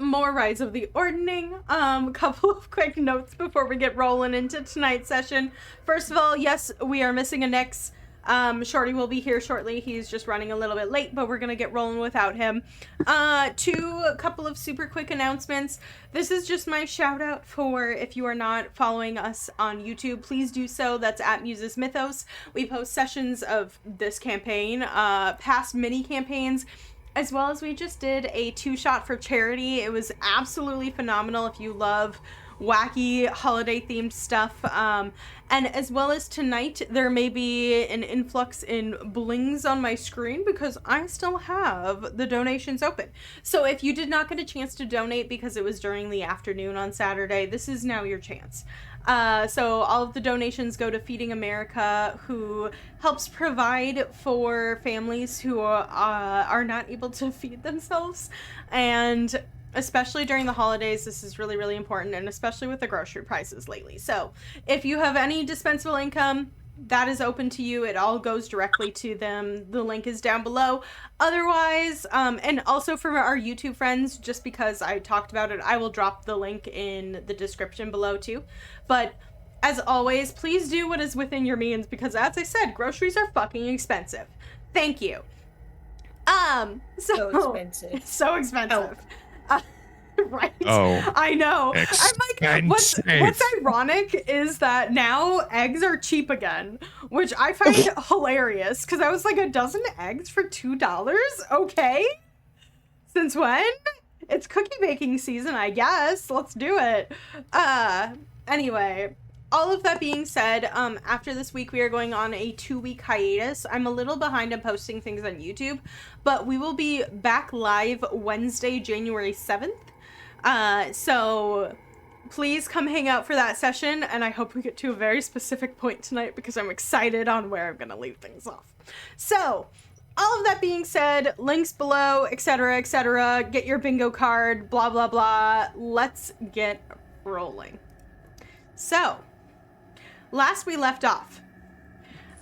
more Rise of the Ordning. Couple of quick notes before we get rolling into tonight's session. First of all, yes, we are missing a Nyx. Shorty will be here shortly. He's just running a little bit late, but we're gonna get rolling without him. A couple of super quick announcements. This is just my shout out for if you are not following us on YouTube, please do so. That's at Muse's Mythos. We post sessions of this campaign, past mini campaigns, as well as we just did a 2-shot for charity. It was absolutely phenomenal if you love wacky holiday themed stuff. And as well as tonight, there may be an influx in blings on my screen because I still have the donations open. So if you did not get a chance to donate because it was during the afternoon on Saturday, this is now your chance. So all of the donations go to Feeding America, who helps provide for families who are not able to feed themselves. And especially during the holidays, this is really, really important, and especially with the grocery prices lately. So if you have any dispensable income, that is open to you. It all goes directly to them. The link is down below. Otherwise, and also for our YouTube friends, just because I talked about it, I will drop the link in the description below too. But as always, please do what is within your means, because as I said, groceries are fucking expensive. Thank you. So expensive. So expensive. Right? Oh. I know. I'm like, what's ironic is that now eggs are cheap again, which I find hilarious, because I was like, a dozen eggs for $2? Okay. Since when? It's cookie baking season, I guess. Let's do it. Anyway, all of that being said, after this week, we are going on a 2-week hiatus. I'm a little behind on posting things on YouTube, but we will be back live Wednesday, January 7th. So please come hang out for that session, and I hope we get to a very specific point tonight because I'm excited on where I'm going to leave things off. So, all of that being said, links below, etc., etc., get your bingo card, blah, blah, blah. Let's get rolling. So, last we left off,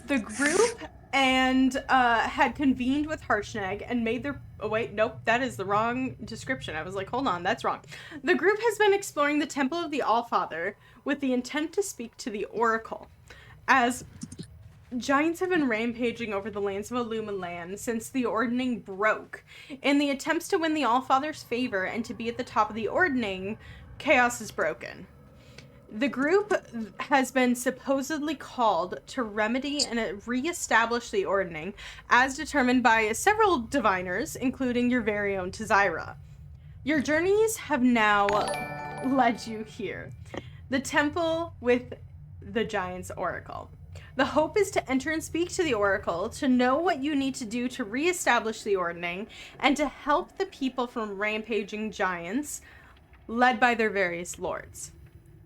the group had convened with Harshnag and made their... Oh, wait, nope, that is the wrong description. I was like, hold on, that's wrong. The group has been exploring the Temple of the Allfather with the intent to speak to the Oracle, as giants have been rampaging over the lands of Ilumelan since the Ordning broke. In the attempts to win the Allfather's favor and to be at the top of the Ordning, chaos is broken. The group has been supposedly called to remedy and re-establish the Ordning, as determined by several diviners, including your very own Zari. Your journeys have now led you here, the temple with the Giant's Oracle. The hope is to enter and speak to the Oracle, to know what you need to do to re-establish the Ordning, and to help the people from rampaging giants, led by their various lords.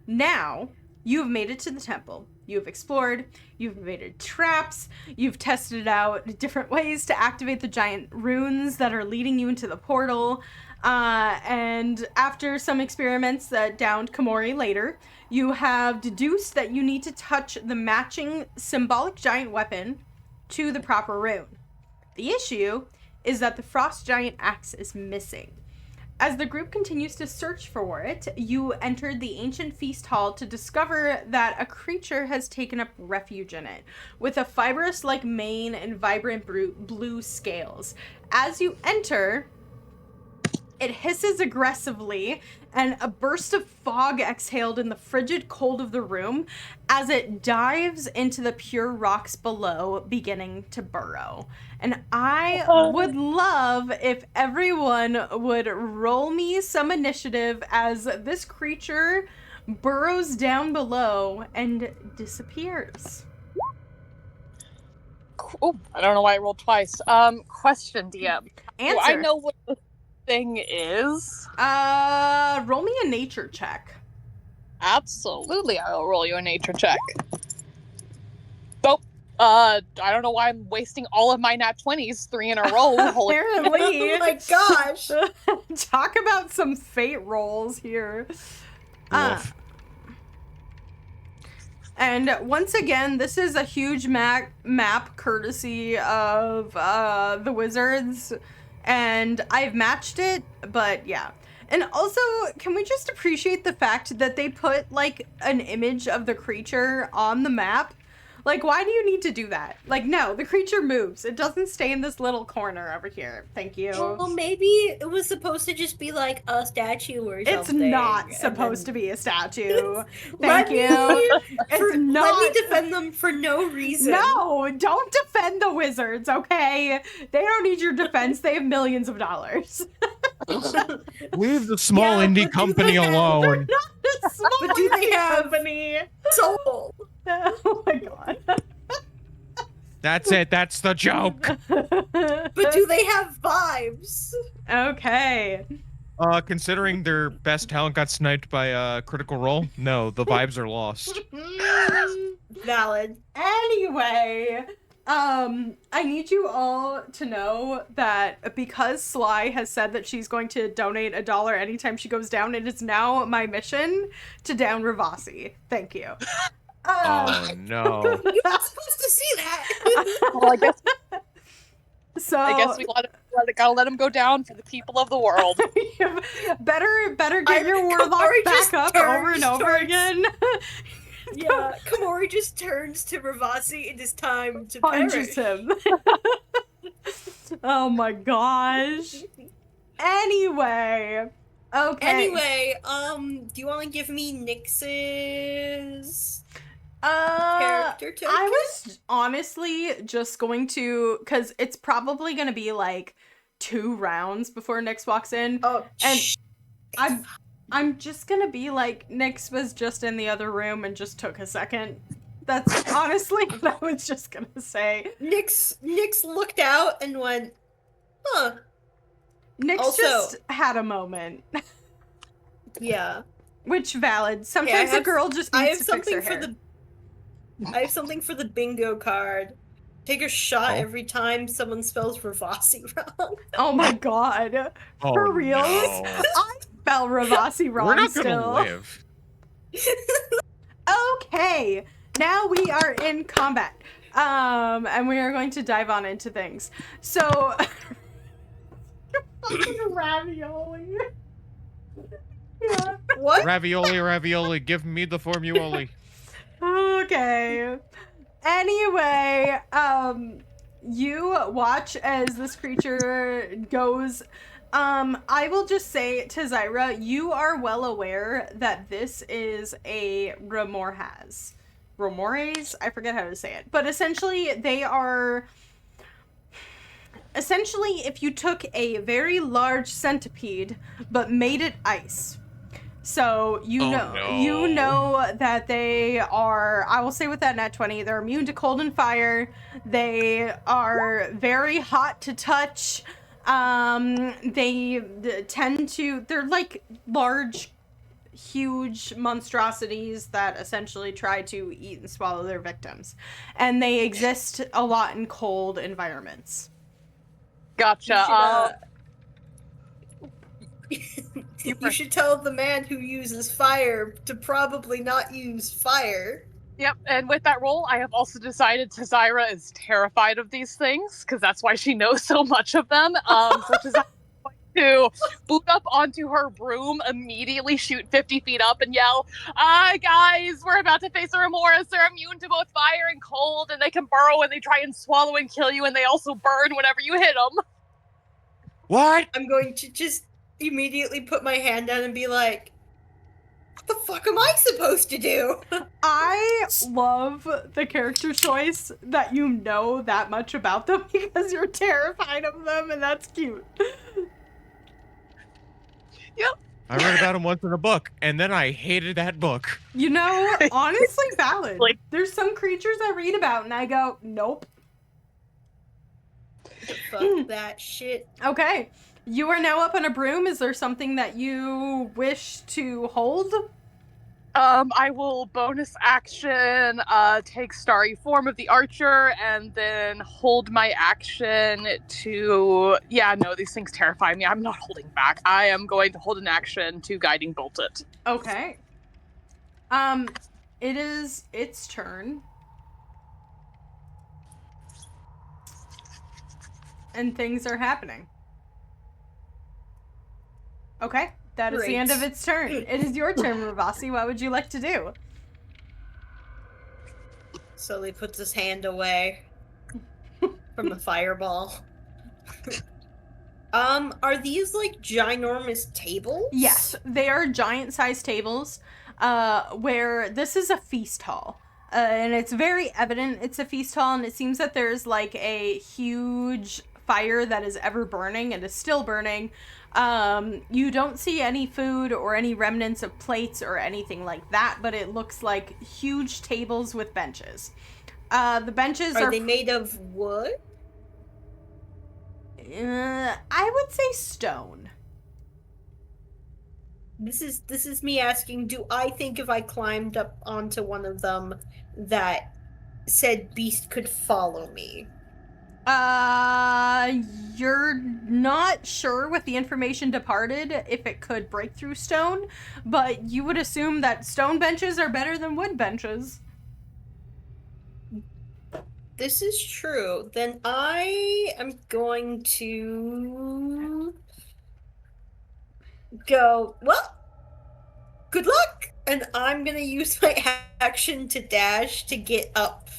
Now, you've made it to the temple. You've explored, you've made traps, you've tested out different ways to activate the giant runes that are leading you into the portal, and after some experiments that downed Komori later, you have deduced that you need to touch the matching symbolic giant weapon to the proper rune. The issue is that the frost giant axe is missing. As the group continues to search for it, you entered the ancient feast hall to discover that a creature has taken up refuge in it, with a fibrous-like mane and vibrant blue scales. As you enter, it hisses aggressively, and a burst of fog exhaled in the frigid cold of the room as it dives into the pure rocks below, beginning to burrow. And I would love if everyone would roll me some initiative as this creature burrows down below and disappears. Oh, I don't know why I rolled twice. Question, DM. Answer. Do I know what the thing is? Roll me a nature check. Absolutely, I will roll you a nature check. Nope. I don't know why I'm wasting all of my nat 20s, 3 in a row. Apparently. Oh my gosh. Talk about some fate rolls here. And once again, this is a huge map courtesy of the Wizards, and I've matched it, but yeah. And also, can we just appreciate the fact that they put, like, an image of the creature on the map? Like, why do you need to do that? Like, no, the creature moves. It doesn't stay in this little corner over here. Thank you. Well, maybe it was supposed to just be, like, a statue or something. It's not supposed to be a statue. Thank you. Let me defend them for no reason. No, don't defend the wizards, okay? They don't need your defense. They have millions of dollars. Leave the small indie company alone. They're not a small But do they have company. soul? Oh my god. That's it. That's the joke. But do they have vibes? Okay. Considering their best talent got sniped by a Critical Role, no, the vibes are lost. Valid. Anyway, I need you all to know that because Sly has said that she's going to donate $1 anytime she goes down, it is now my mission to down Ravasi. Thank you. Oh no. You're not supposed to see that. Well, I guess we gotta let him go down for the people of the world. better get your warlock Kamori back up over and over again. Yeah, Kamori just turns to Ravasi. It is time to Punches perish. him. Oh my gosh. Anyway. Okay. Anyway, do you want to give me Nyx's character token? I was honestly just going to, because it's probably going to be like 2 rounds before Nyx walks in. Oh, and I'm just going to be like, Nyx was just in the other room and just took a second. That's honestly what I was just going to say. Nyx looked out and went, huh. Nyx Also, just had a moment. Yeah. Which valid. Sometimes a girl just needs to fix her hair. I have something for the bingo card. Take a shot every time someone spells Ravasi wrong. Oh my god. Oh, For reals? no. I spell Ravasi wrong. We're not still. gonna live. Okay. Now we are in combat. And we are going to dive on into things. So fucking ravioli. Yeah. What? Ravioli, give me the formuoli. Okay. Anyway, you watch as this creature goes. I will just say to Zyra, you are well aware that this is a Remorhaz. Remores? I forget how to say it. But essentially, they are... Essentially, if you took a very large centipede, but made it ice. So, you know that they are, I will say with that nat 20, they're immune to cold and fire. They are very hot to touch. They tend to, they're like large, huge monstrosities that essentially try to eat and swallow their victims. And they exist a lot in cold environments. Gotcha. You should tell the man who uses fire to probably not use fire. Yep, and with that roll, I have also decided Zyra is terrified of these things, because that's why she knows so much of them. So Zyra is going to boot up onto her broom, immediately shoot 50 feet up and yell, guys, we're about to face a Remorhaz. They're immune to both fire and cold, and they can burrow and they try and swallow and kill you, and they also burn whenever you hit them. What? I'm going to just immediately put my hand down and be like, what the fuck am I supposed to do? I love the character choice that you know that much about them because you're terrified of them, and that's cute. Yep. I read about him once in a book, and then I hated that book. You know, honestly valid. There's some creatures I read about and I go, nope. Fuck that shit. Okay. You are now up on a broom. Is there something that you wish to hold? I will bonus action, take starry form of the archer, and then hold my action to... Yeah, no, these things terrify me. I'm not holding back. I am going to hold an action to guiding bolt it. Okay. It is its turn. And things are happening. Okay. That is the end of Great. its turn. It is your turn, Ravasi. What would you like to do? Slowly puts his hand away from the fireball. Are these like ginormous tables? Yes, they are giant-sized tables, where this is a feast hall. And it's very evident it's a feast hall, and it seems that there's like a huge fire that is ever burning and is still burning. You don't see any food or any remnants of plates or anything like that, but it looks like huge tables with benches. The benches Are they made of wood? I would say stone. This is me asking, do I think if I climbed up onto one of them that said beast could follow me? You're not sure with the information departed if it could break through stone, but you would assume that stone benches are better than wood benches. This is true. Then I am going to go, well, good luck! And I'm gonna use my action to dash to get up.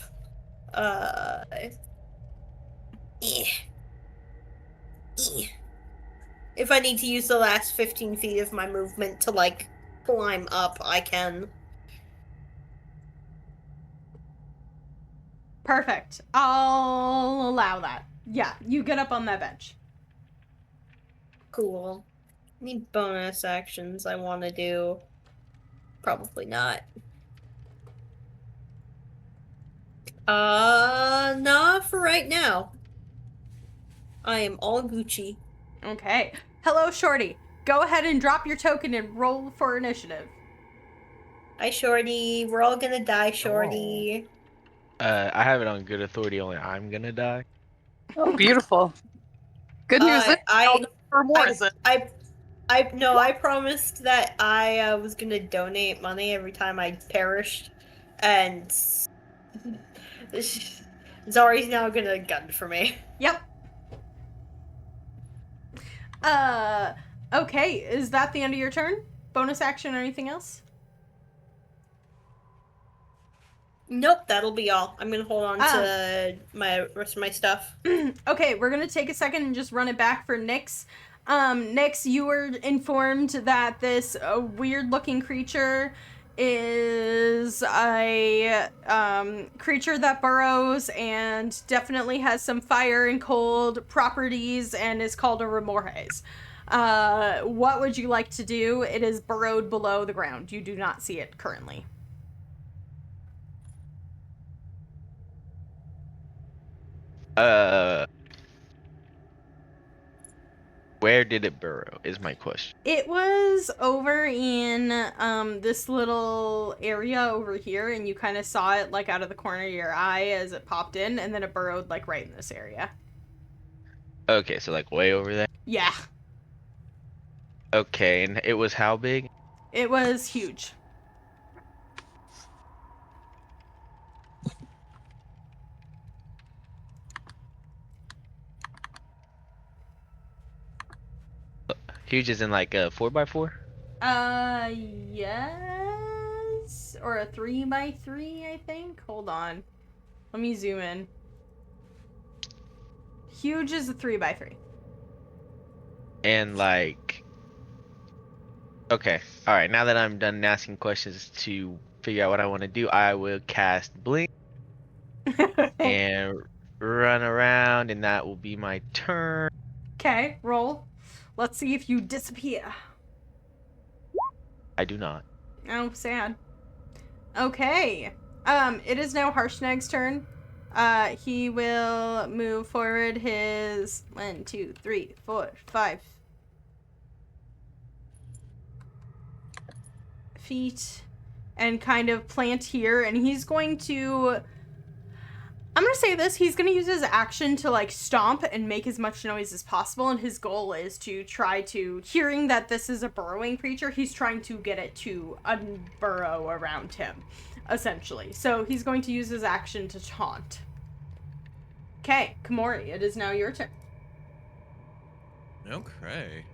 If I need to use the last 15 feet of my movement to, like, climb up, I can. Perfect. I'll allow that. Yeah, you get up on that bench. Cool. Any bonus actions I want to do? Probably not. Nah, for right now. I am all Gucci. Okay. Hello, Shorty. Go ahead and drop your token and roll for initiative. Hi, Shorty. We're all gonna die, Shorty. I have it on good authority. Only I'm gonna die. Oh, beautiful. Good news. For more, is it? I promised that I was gonna donate money every time I perished, and Zari's now gonna gun for me. Yep. Okay, is that the end of your turn? Bonus action or anything else? Nope, that'll be all. I'm gonna hold on to my rest of my stuff. Okay, we're gonna take a second and just run it back for Nyx. Nyx, you were informed that this weird-looking creature is a creature that burrows and definitely has some fire and cold properties and is called a Remorges. What would you like to do? It is burrowed below the ground. You do not see it currently. Where did it burrow is my question. It was over in this little area over here, and you kind of saw it like out of the corner of your eye as it popped in, and then it burrowed like right in this area. Okay, so like way over there. Yeah. Okay, and it was how big? It was huge. Huge as in like a 4x4? Yes. Or a 3x3, I think. Hold on. Let me zoom in. Huge is a 3x3. And like, okay, all right. Now that I'm done asking questions to figure out what I want to do, I will cast Blink and run around, and that will be my turn. Okay, roll. Let's see if you disappear. I do not. Oh, sad. Okay. It is now Harshnag's turn. He will move forward his 1, 2, 3, 4, 5 feet and kind of plant here, and he's going to, I'm gonna say this, he's gonna use his action to like stomp and make as much noise as possible, and his goal is to try to, hearing that this is a burrowing creature, he's trying to get it to unburrow around him, essentially. So he's going to use his action to taunt. Okay, Komori, it is now your turn. Okay.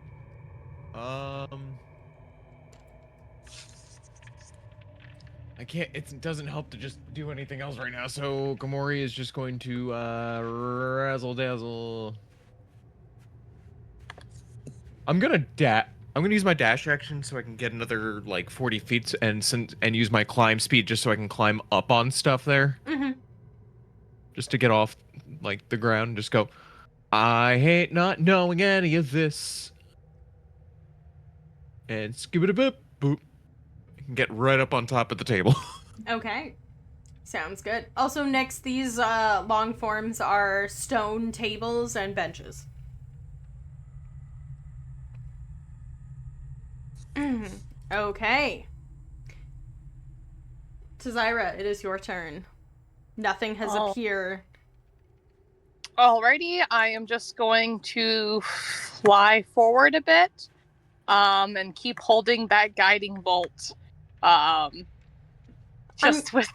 I can't. It doesn't help to just do anything else right now. So Gamori is just going to razzle dazzle. I'm gonna use my dash action so I can get another like 40 feet and use my climb speed just so I can climb up on stuff there. Mm-hmm. Just to get off like the ground. Just go. I hate not knowing any of this. And skibidi boop. Get right up on top of the table. Okay. Sounds good. Also, next, these long forms are stone tables and benches. Okay. Tazira, it is your turn. Nothing has appeared. Alrighty, I am just going to fly forward a bit, and keep holding that guiding bolt. With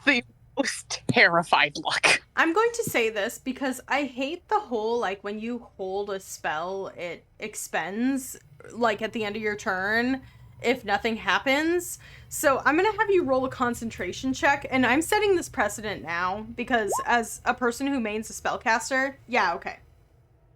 the most terrified look. I'm going to say this because I hate the whole, like, when you hold a spell, it expends, like, at the end of your turn if nothing happens. So I'm going to have you roll a concentration check, and I'm setting this precedent now because as a person who mains a spellcaster, yeah, okay.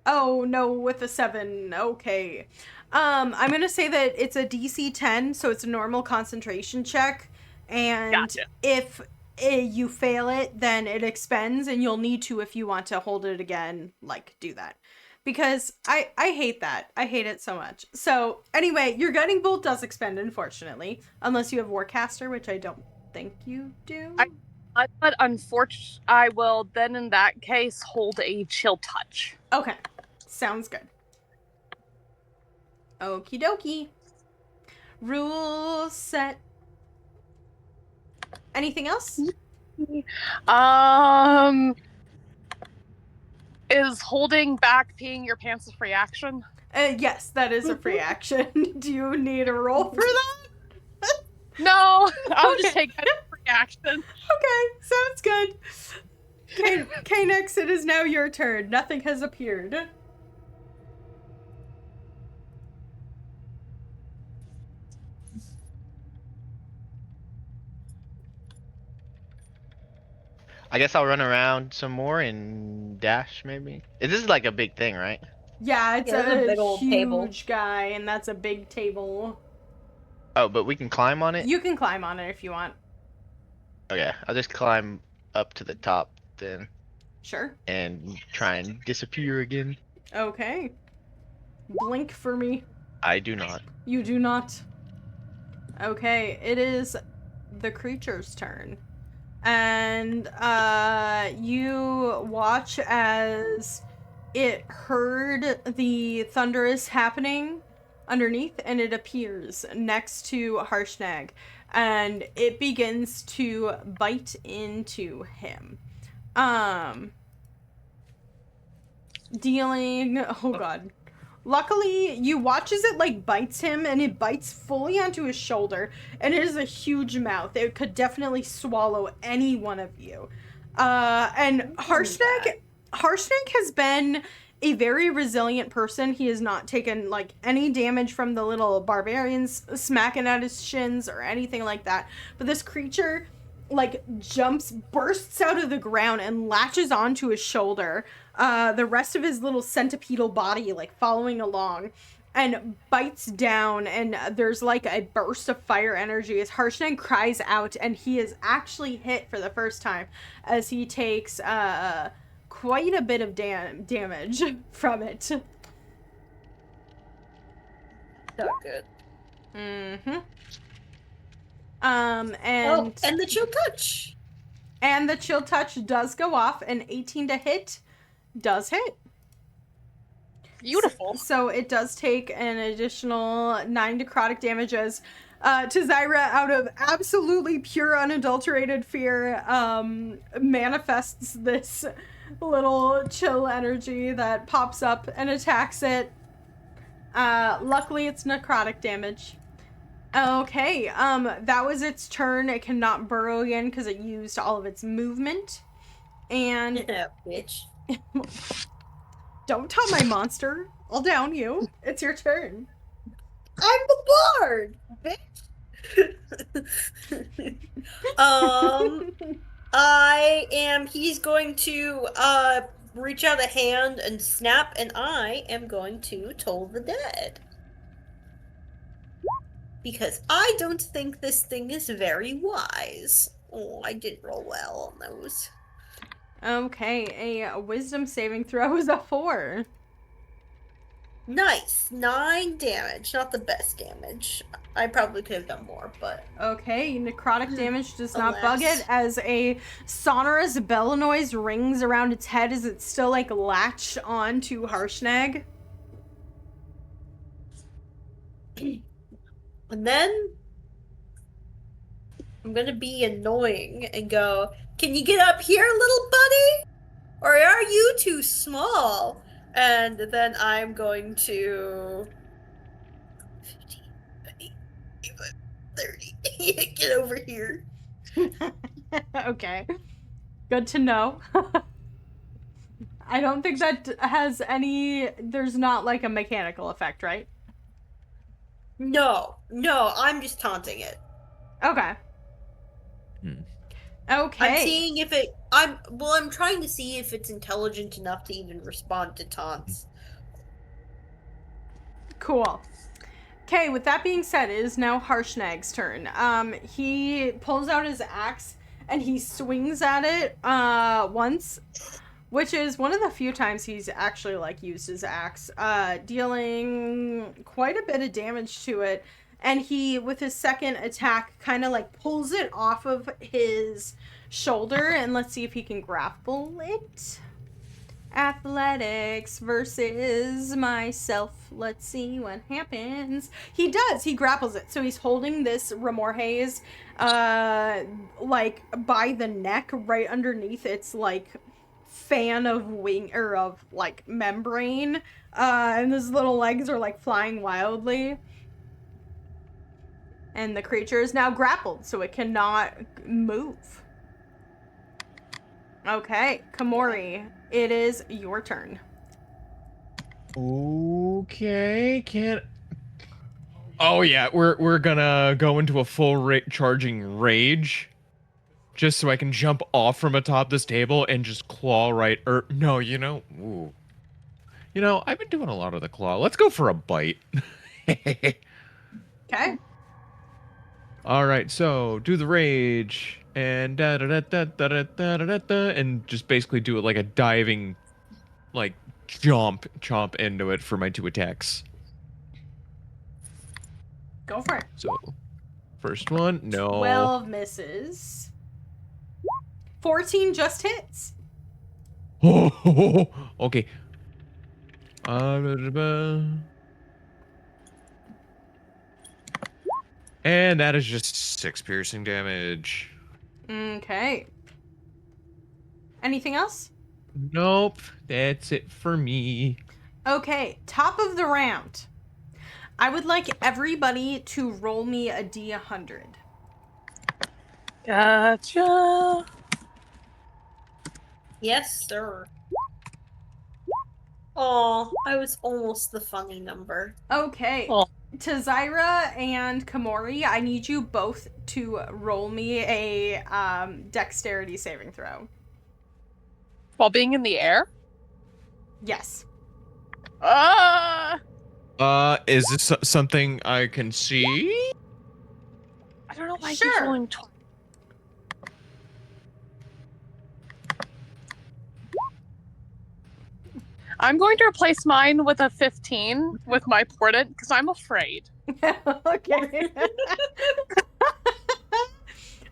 Oh, no, with a 7, okay. I'm going to say that it's a DC 10, so it's a normal concentration check. And gotcha. If you fail it, then it expends, and you'll need to, if you want to hold it again, like, do that. Because I hate that. I hate it so much. So, anyway, your guiding bolt does expend, unfortunately. Unless you have Warcaster, which I don't think you do. But unfortunately, I will then, in that case, hold a chill touch. Okay. Sounds good. Okie dokie. Rules set. Anything else? Is holding back peeing your pants a free action? Yes, that is a free action. Do you need a roll for that? No, I'll just take that as a free action. Okay, sounds good. K-Nex, it is now your turn. Nothing has appeared. I guess I'll run around some more and dash, maybe. This is like a big thing, right? Yeah, it's Yeah, a big old huge table. guy, and that's a big table. Oh, but we can climb on it? You can climb on it if you want. Okay, I'll just climb up to the top then. Sure. And try and disappear again. Okay. Blink for me. I do not. You do not. Okay, it is the creature's turn. And you watch as it heard the thunderous happening underneath, and it appears next to Harshnag, and it begins to bite into him. Dealing, oh god. Luckily, you watch as it, like, bites him, and it bites fully onto his shoulder, and it is a huge mouth. It could definitely swallow any one of you. And Harshnag has been a very resilient person. He has not taken, like, any damage from the little barbarians smacking at his shins or anything like that. But this creature, like, bursts out of the ground and latches onto his shoulder. The rest of his little centipedal body, like, following along, and bites down, and there's, like, a burst of fire energy as Harshnag cries out, and he is actually hit for the first time, as he takes, quite a bit of damage from it. Not good. Mm-hmm. And the chill touch. And the chill touch does go off, and 18 to hit does hit. Beautiful. So it does take an additional 9 necrotic damage as Tazira, out of absolutely pure unadulterated fear, manifests this little chill energy that pops up and attacks it. Luckily it's necrotic damage. Okay, that was its turn. It cannot burrow again because it used all of its movement. And Yeah, bitch. don't taunt my monster. I'll down you. It's your turn. I'm the bard, bitch. He's going to reach out a hand and snap, and I am going to toll the dead. Because I don't think this thing is very wise. Oh, I didn't roll well on those. Okay, a wisdom saving throw is a 4. Nice. 9 damage. Not the best damage. I probably could have done more, but... Okay, necrotic damage does not Alas. bug it as a sonorous bell noise rings around its head as it's still, like, latched on to Harshnag. And then... I'm gonna be annoying and go, can you get up here, little buddy? Or are you too small? And then I'm going to... 15, 30. Get over here. Okay. Good to know. I don't think that has any... There's not, like, a mechanical effect, right? No, I'm just taunting it. Okay. Okay. I'm seeing if it... I'm trying to see if it's intelligent enough to even respond to taunts. Cool. Okay, with that being said, it is now Harshnag's turn. He pulls out his axe and he swings at it once, which is one of the few times he's actually like used his axe, dealing quite a bit of damage to it. And he, with his second attack, kind of like pulls it off of his shoulder, and let's see if he can grapple it. Athletics versus myself. Let's see what happens. He does. He grapples it. So he's holding this Remorhaze, like by the neck, right underneath its like fan of wing or of like membrane. And his little legs are like flying wildly. And the creature is now grappled, so it cannot move. Okay, Komori, it is your turn. Okay, can't. Oh yeah, we're gonna go into a full charging rage, just so I can jump off from atop this table and just claw right. Or no, ooh. I've been doing a lot of the claw. Let's go for a bite. Okay. All right, so do the rage and and just basically do it like a diving, like chomp into it for my 2 attacks. Go for it. So, first one, no. 12 misses. 14 just hits. Oh, okay. And that is just 6 piercing damage. Okay. Anything else? Nope, that's it for me. Okay, top of the round. I would like everybody to roll me a D100. Gotcha. Yes, sir. Oh, I was almost the funny number. Okay. Oh. To Zyra and Komori, I need you both to roll me a dexterity saving throw. While being in the air? Yes. Is this something I can see? I don't know why Sure. he's rolling twice. I'm going to replace mine with a 15 with my portent because I'm afraid. Okay.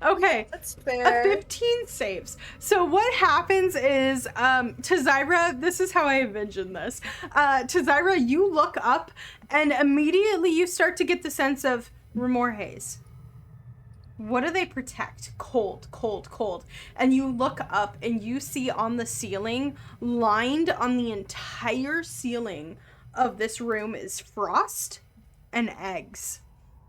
Okay. That's A fair. 15 saves. So what happens is, to Zyra, this is how I envision this. To Zyra, you look up and immediately you start to get the sense of Remorhaze. What do they protect? Cold, cold, cold. And you look up and you see on the ceiling, lined on the entire ceiling of this room is frost and eggs.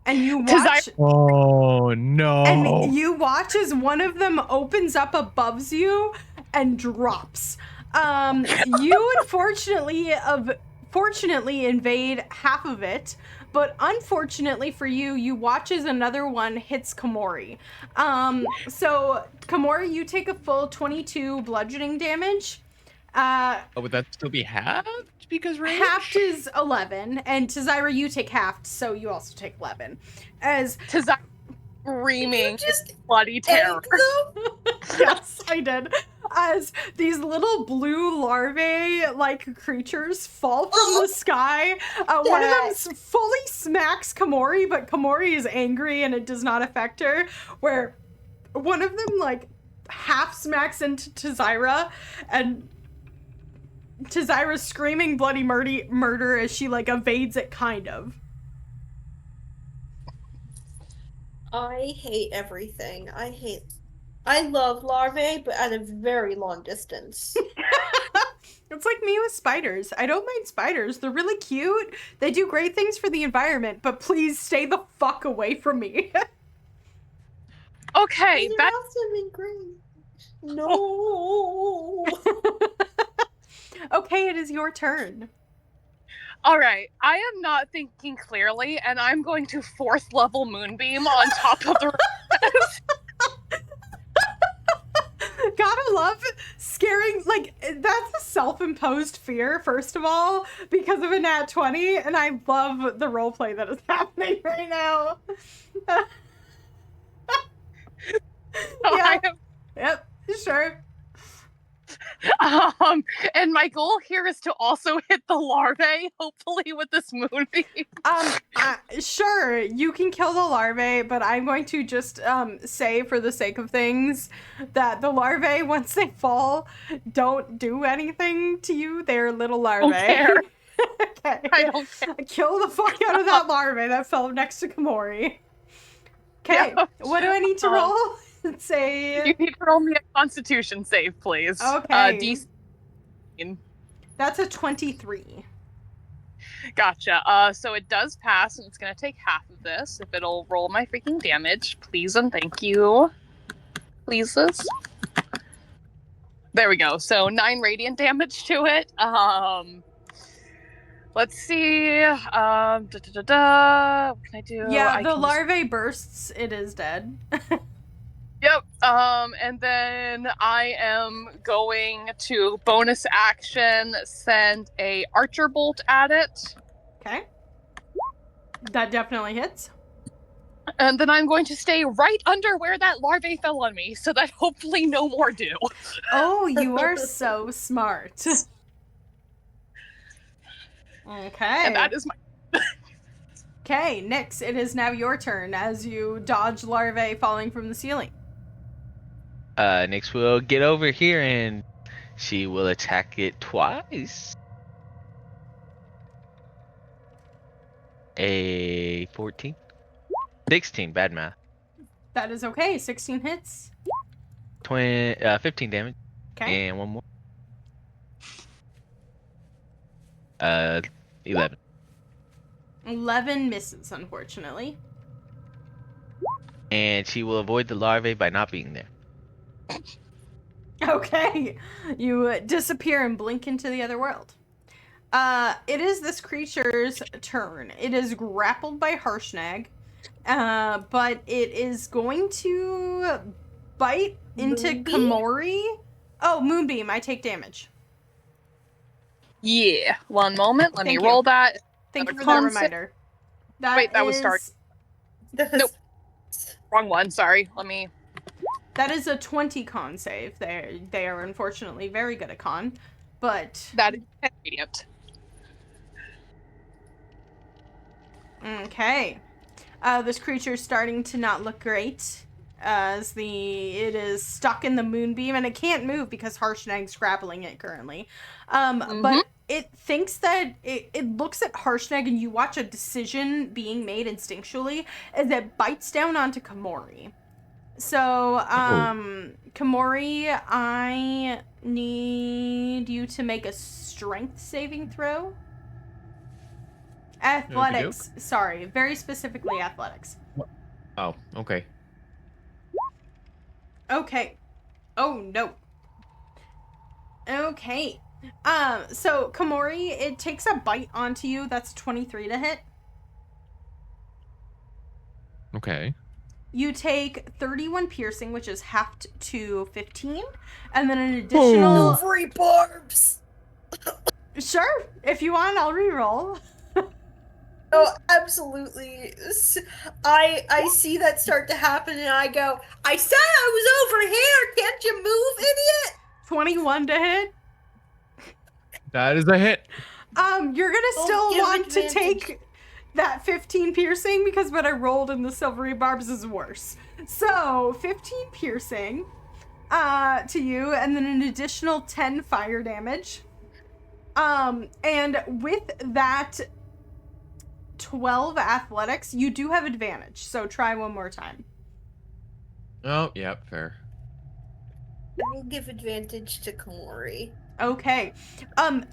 And you watch... Oh, no. And you watch as one of them opens up above you and drops. You unfortunately fortunately invade half of it, but unfortunately for you, you watch as another one hits Komori. So Komori, you take a full 22 bludgeoning damage. Oh, would that still be halved because rage? Halved is 11, and to Zyra, you take halved, so you also take 11. As Tazai screaming just bloody terror. yes, I did. As these little blue larvae-like creatures fall from the sky. One of them fully smacks Komori, but Komori is angry and it does not affect her. Where one of them, like, half smacks into Tazira, and Tazira's screaming bloody murder as she, like, evades it, kind of. I hate everything. I love larvae, but at a very long distance. It's like me with spiders. I don't mind spiders. They're really cute. They do great things for the environment, but please stay the fuck away from me. Okay, They're that awesome and green. No. Okay, it is your turn. all right. I am not thinking clearly, and I'm going to 4th level moonbeam on top of the. Gotta love scaring, like, that's a self-imposed fear, first of all, because of a nat 20, and I love the roleplay that is happening right now. Yeah. Yep, sure. And my goal here is to also hit the larvae, hopefully with this moonbeam. Sure, you can kill the larvae, but I'm going to just say, for the sake of things, that the larvae, once they fall, don't do anything to you. They're little larvae. Don't care. Okay. I don't care. Kill the fuck out of that larvae that fell next to Komori. Okay, Yeah. what do I need to roll? Say. You need to roll me a Constitution save, please. Okay. DC. That's a 23. Gotcha. So it does pass, and it's gonna take half of this. If it'll roll my freaking damage, please and thank you. Pleases. There we go. So 9 radiant damage to it. Let's see. What can I do? Yeah, I the can larvae bursts. It is dead. Yep. And then I am going to bonus action send a archer bolt at it. Okay. That definitely hits. And then I'm going to stay right under where that larvae fell on me, so that hopefully no more do. Oh, you are so smart. Okay. And that is my. Okay, Nyx, it is now your turn as you dodge larvae falling from the ceiling. Nyx will get over here and she will attack it twice. A 14. 16, bad math. That is okay. 16 hits. 15 damage. Okay. And one more. 11. 11 misses, unfortunately. And she will avoid the larvae by not being there. Okay. You disappear and blink into the other world. It is this creature's turn. It is grappled by Harshnag, but it is going to bite into Moonbeam? Komori. Oh, Moonbeam, I take damage. Yeah. One moment. Let Thank me you. roll that. Thank you Another for that con save. reminder. Wait, that was is- start. Nope. Wrong one. Sorry. Let me. That is a 20 con save. They are unfortunately very good at con, but That is 10 radiant. okay. This creature's starting to not look great, as it is stuck in the moonbeam and it can't move because Harshnag's grappling it currently. But it thinks that it looks at Harshnag and you watch a decision being made instinctually as it bites down onto Komori. So, Komori, I need you to make a strength saving throw. Athletics. Sorry, very specifically athletics. Oh, okay. Okay. Oh, no. Okay. So, Komori, it takes a bite onto you. That's 23 to hit. Okay. You take 31 piercing, which is halved to 15, and then an additional... Silvery barbs! Sure, if you want, I'll reroll. Oh, absolutely. I see that start to happen and I go, I said I was over here! Can't you move, idiot? 21 to hit. That is a hit. You're gonna Oh, still give want to advantage. take that 15 piercing because what I rolled in the silvery barbs is worse. So 15 piercing to you, and then an additional 10 fire damage. And with that 12 athletics, you do have advantage. So try one more time. Oh, yep, fair. We'll give advantage to Komori. Okay.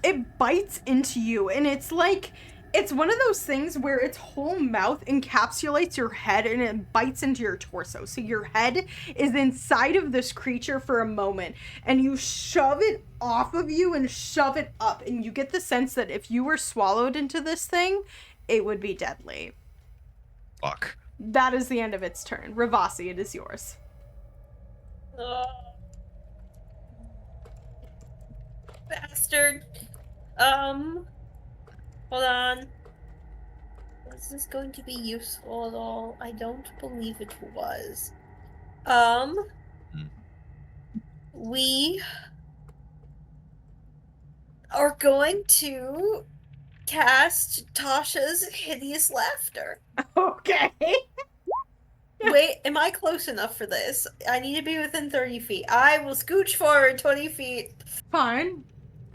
It bites into you, and it's like, it's one of those things where its whole mouth encapsulates your head and it bites into your torso. So your head is inside of this creature for a moment, and you shove it off of you and shove it up, and you get the sense that if you were swallowed into this thing, it would be deadly. Fuck. That is the end of its turn. Ravasi, it is yours. Bastard. Hold on. Was this going to be useful at all? I don't believe it was. We are going to cast Tasha's Hideous Laughter. Okay. Wait, am I close enough for this? I need to be within 30 feet. I will scooch forward 20 feet. Fine.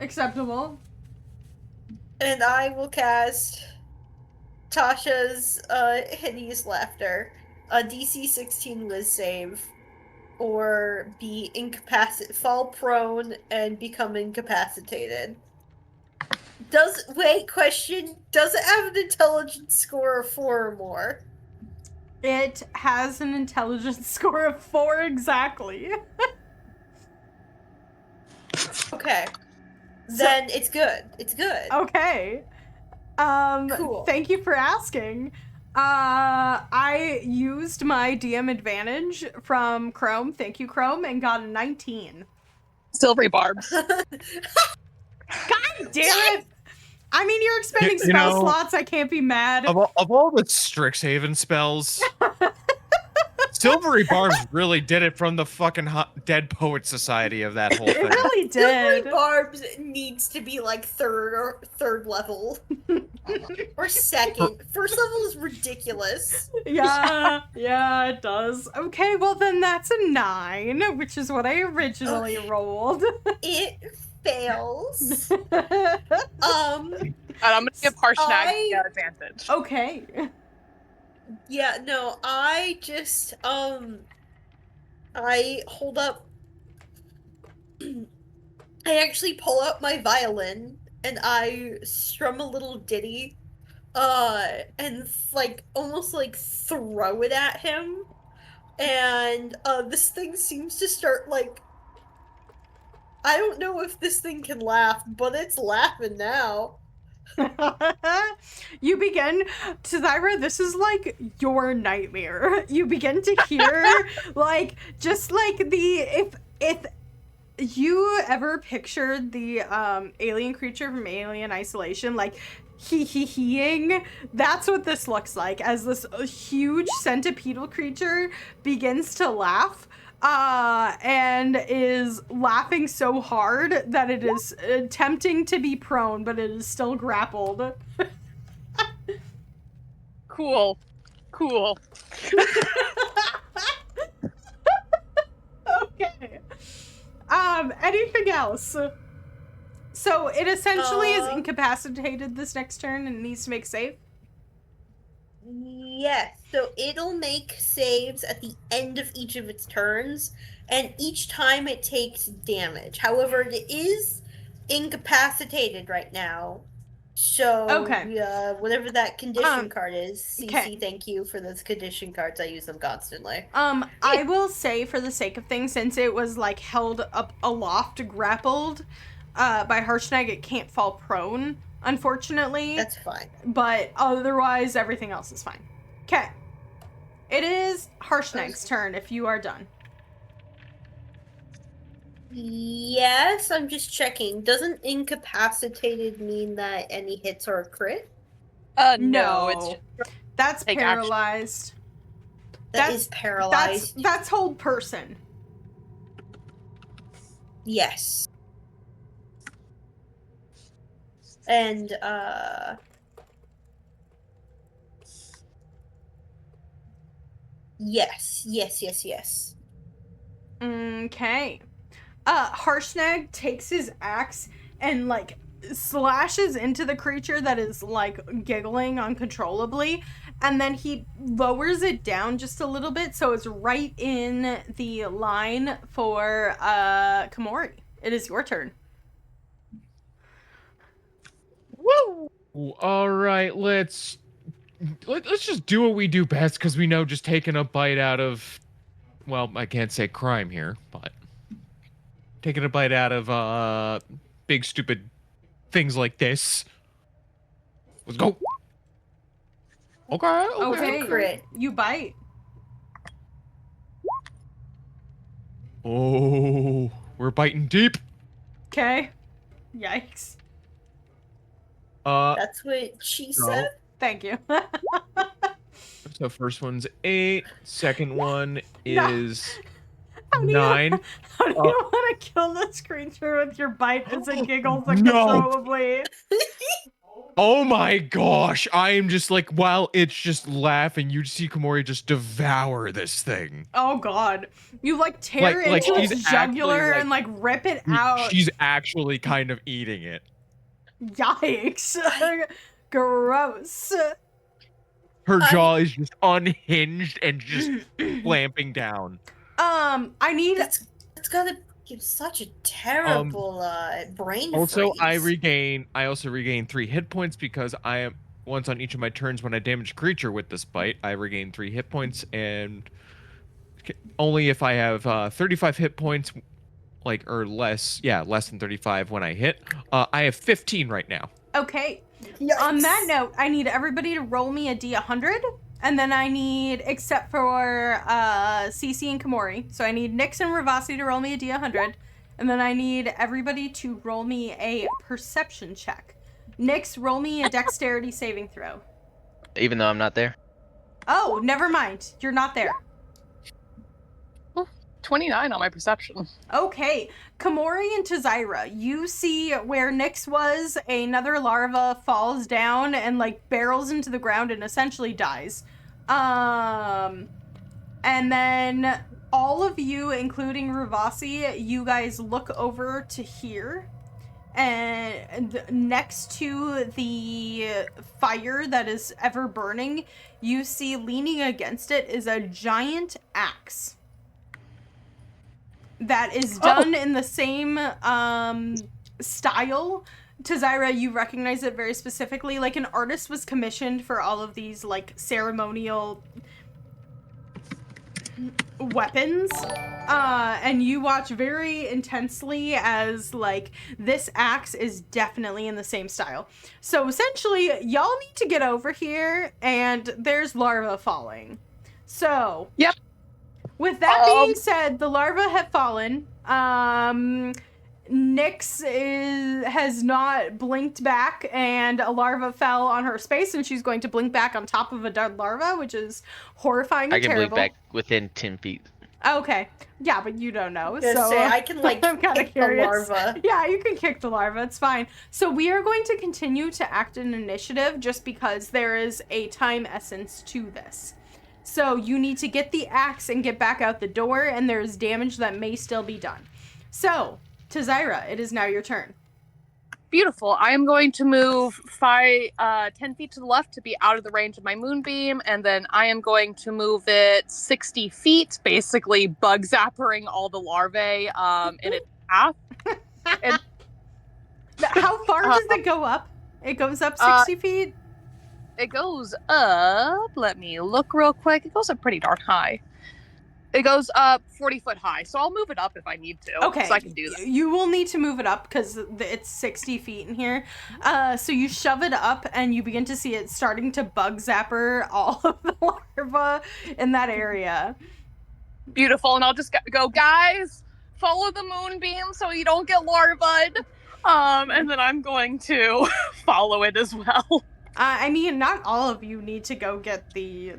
Acceptable. And I will cast Tasha's Hideous Laughter. A DC 16 Wiz save. Or be fall prone and become incapacitated. Does it have an intelligence score of 4 or more? It has an intelligence score of 4 exactly. Okay. Then it's good. It's good. Okay. Cool. Thank you for asking. I used my DM advantage from Chrome. Thank you, Chrome, and got a 19. Silvery barbs. God damn it! I mean, you're expending You spell know, slots. I can't be mad. Of all the Strixhaven spells, Silvery Barbs really did it from the fucking Dead Poet Society of that whole It thing. really Silvery did. Barbs needs to be like third level. Or second. First level is ridiculous. Yeah, it does. Okay, well then that's a 9, which is what I originally rolled. It fails. And I'm gonna give Harshnag the advantage. Okay. Yeah, no, I just, I hold up, I actually pull out my violin, and I strum a little ditty, and, like, almost, like, throw it at him, and, this thing seems to start, like, I don't know if this thing can laugh, but it's laughing now. You begin to Zari, this is like your nightmare. You begin to hear like just like if you ever pictured the alien creature from Alien Isolation, like heeing, that's what this looks like as this huge centipedal creature begins to laugh. And is laughing so hard that it is attempting to be prone, but it is still grappled. Cool. Okay. Anything else? So it essentially is incapacitated this next turn and needs to make save? Yes, so it'll make saves at the end of each of its turns, and each time it takes damage. However, it is incapacitated right now. So, whatever that condition card is, CC, thank you for those condition cards. I use them constantly. I will say, for the sake of things, since it was, like, held up aloft, grappled by Harshnag, it can't fall prone, unfortunately. That's fine. But otherwise, everything else is fine. Okay. It is Harshnag's turn if you are done. Yes, I'm just checking. Doesn't incapacitated mean that any hits are a crit? No, it's just that's take paralyzed. That is paralyzed. That's hold person. Yes. And, Yes. Okay. Harshnag takes his axe and, like, slashes into the creature that is, like, giggling uncontrollably, and then he lowers it down just a little bit so it's right in the line for, Komori. It is your turn. Woo! All right, let's just do what we do best, because we know just taking a bite out of, well, I can't say crime here, but taking a bite out of big stupid things like this. Let's go. Okay. Crit. You bite. Oh, we're biting deep. Okay. Yikes. That's what she said. Thank you. So first one's 8. Second one is How do you- 9. How do you want to kill this creature with your bite as it giggles uncontrollably? Oh my gosh! I am just like, while it's just laughing, you see Komori just devour this thing. Oh god. You like tear into she's its actually, jugular and like rip it out. She's actually kind of eating it. Yikes. Gross. Her jaw is just unhinged and just clamping down. I need That's gotta give such a terrible brain Also, freeze. I also regain 3 hit points because I am once on each of my turns when I damage a creature with this bite, I regain 3 hit points, and only if I have 35 hit points, or less than 35 when I hit. I have 15 right now. Okay. Yikes. On that note, I need everybody to roll me a D100, and then I need, except for Cece and Komori, so I need Nyx and Ravasi to roll me a D100, and then I need everybody to roll me a perception check. Nyx, roll me a dexterity saving throw. Even though I'm not there? Oh, never mind. You're not there. 29 on my perception. Okay, Komori and Zari, you see where Nyx was, another larva falls down and like barrels into the ground and essentially dies. And then all of you, including Ravasi, you guys look over to here, and next to the fire that is ever burning, you see leaning against it is a giant axe that is done in the same style. Zari, you recognize it very specifically. Like, an artist was commissioned for all of these, like, ceremonial weapons. And you watch very intensely as, like, this axe is definitely in the same style. So, essentially, y'all need to get over here, and there's larva falling. So... Yep. With that being said, the larvae have fallen. Nyx has not blinked back, and a larva fell on her space, and she's going to blink back on top of a dead larva, which is horrifying and terrible. I can blink back within 10 feet. Okay. Yeah, but you don't know. So say, I can, like, I'm kind of kick curious. the larva. Yeah, you can kick the larva. It's fine. So we are going to continue to act in initiative just because there is a time essence to this. So you need to get the axe and get back out the door, and there's damage that may still be done. So, Zari, it is now your turn. Beautiful. I am going to move 10 feet to the left to be out of the range of my moonbeam, and then I am going to move it 60 feet, basically bug zappering all the larvae in its path. And how far does it go up? It goes up 60 feet? It goes up, let me look real quick. It goes up pretty darn high. It goes up 40 foot high, so I'll move it up if I need to. Okay, So I can do that. You will need to move it up because it's 60 feet in here. So you shove it up and you begin to see it starting to bug zapper all of the larvae in that area. Beautiful, and I'll just go, guys, follow the moonbeam so you don't get larvaed. And then I'm going to follow it as well. I mean, not all of you need to go get the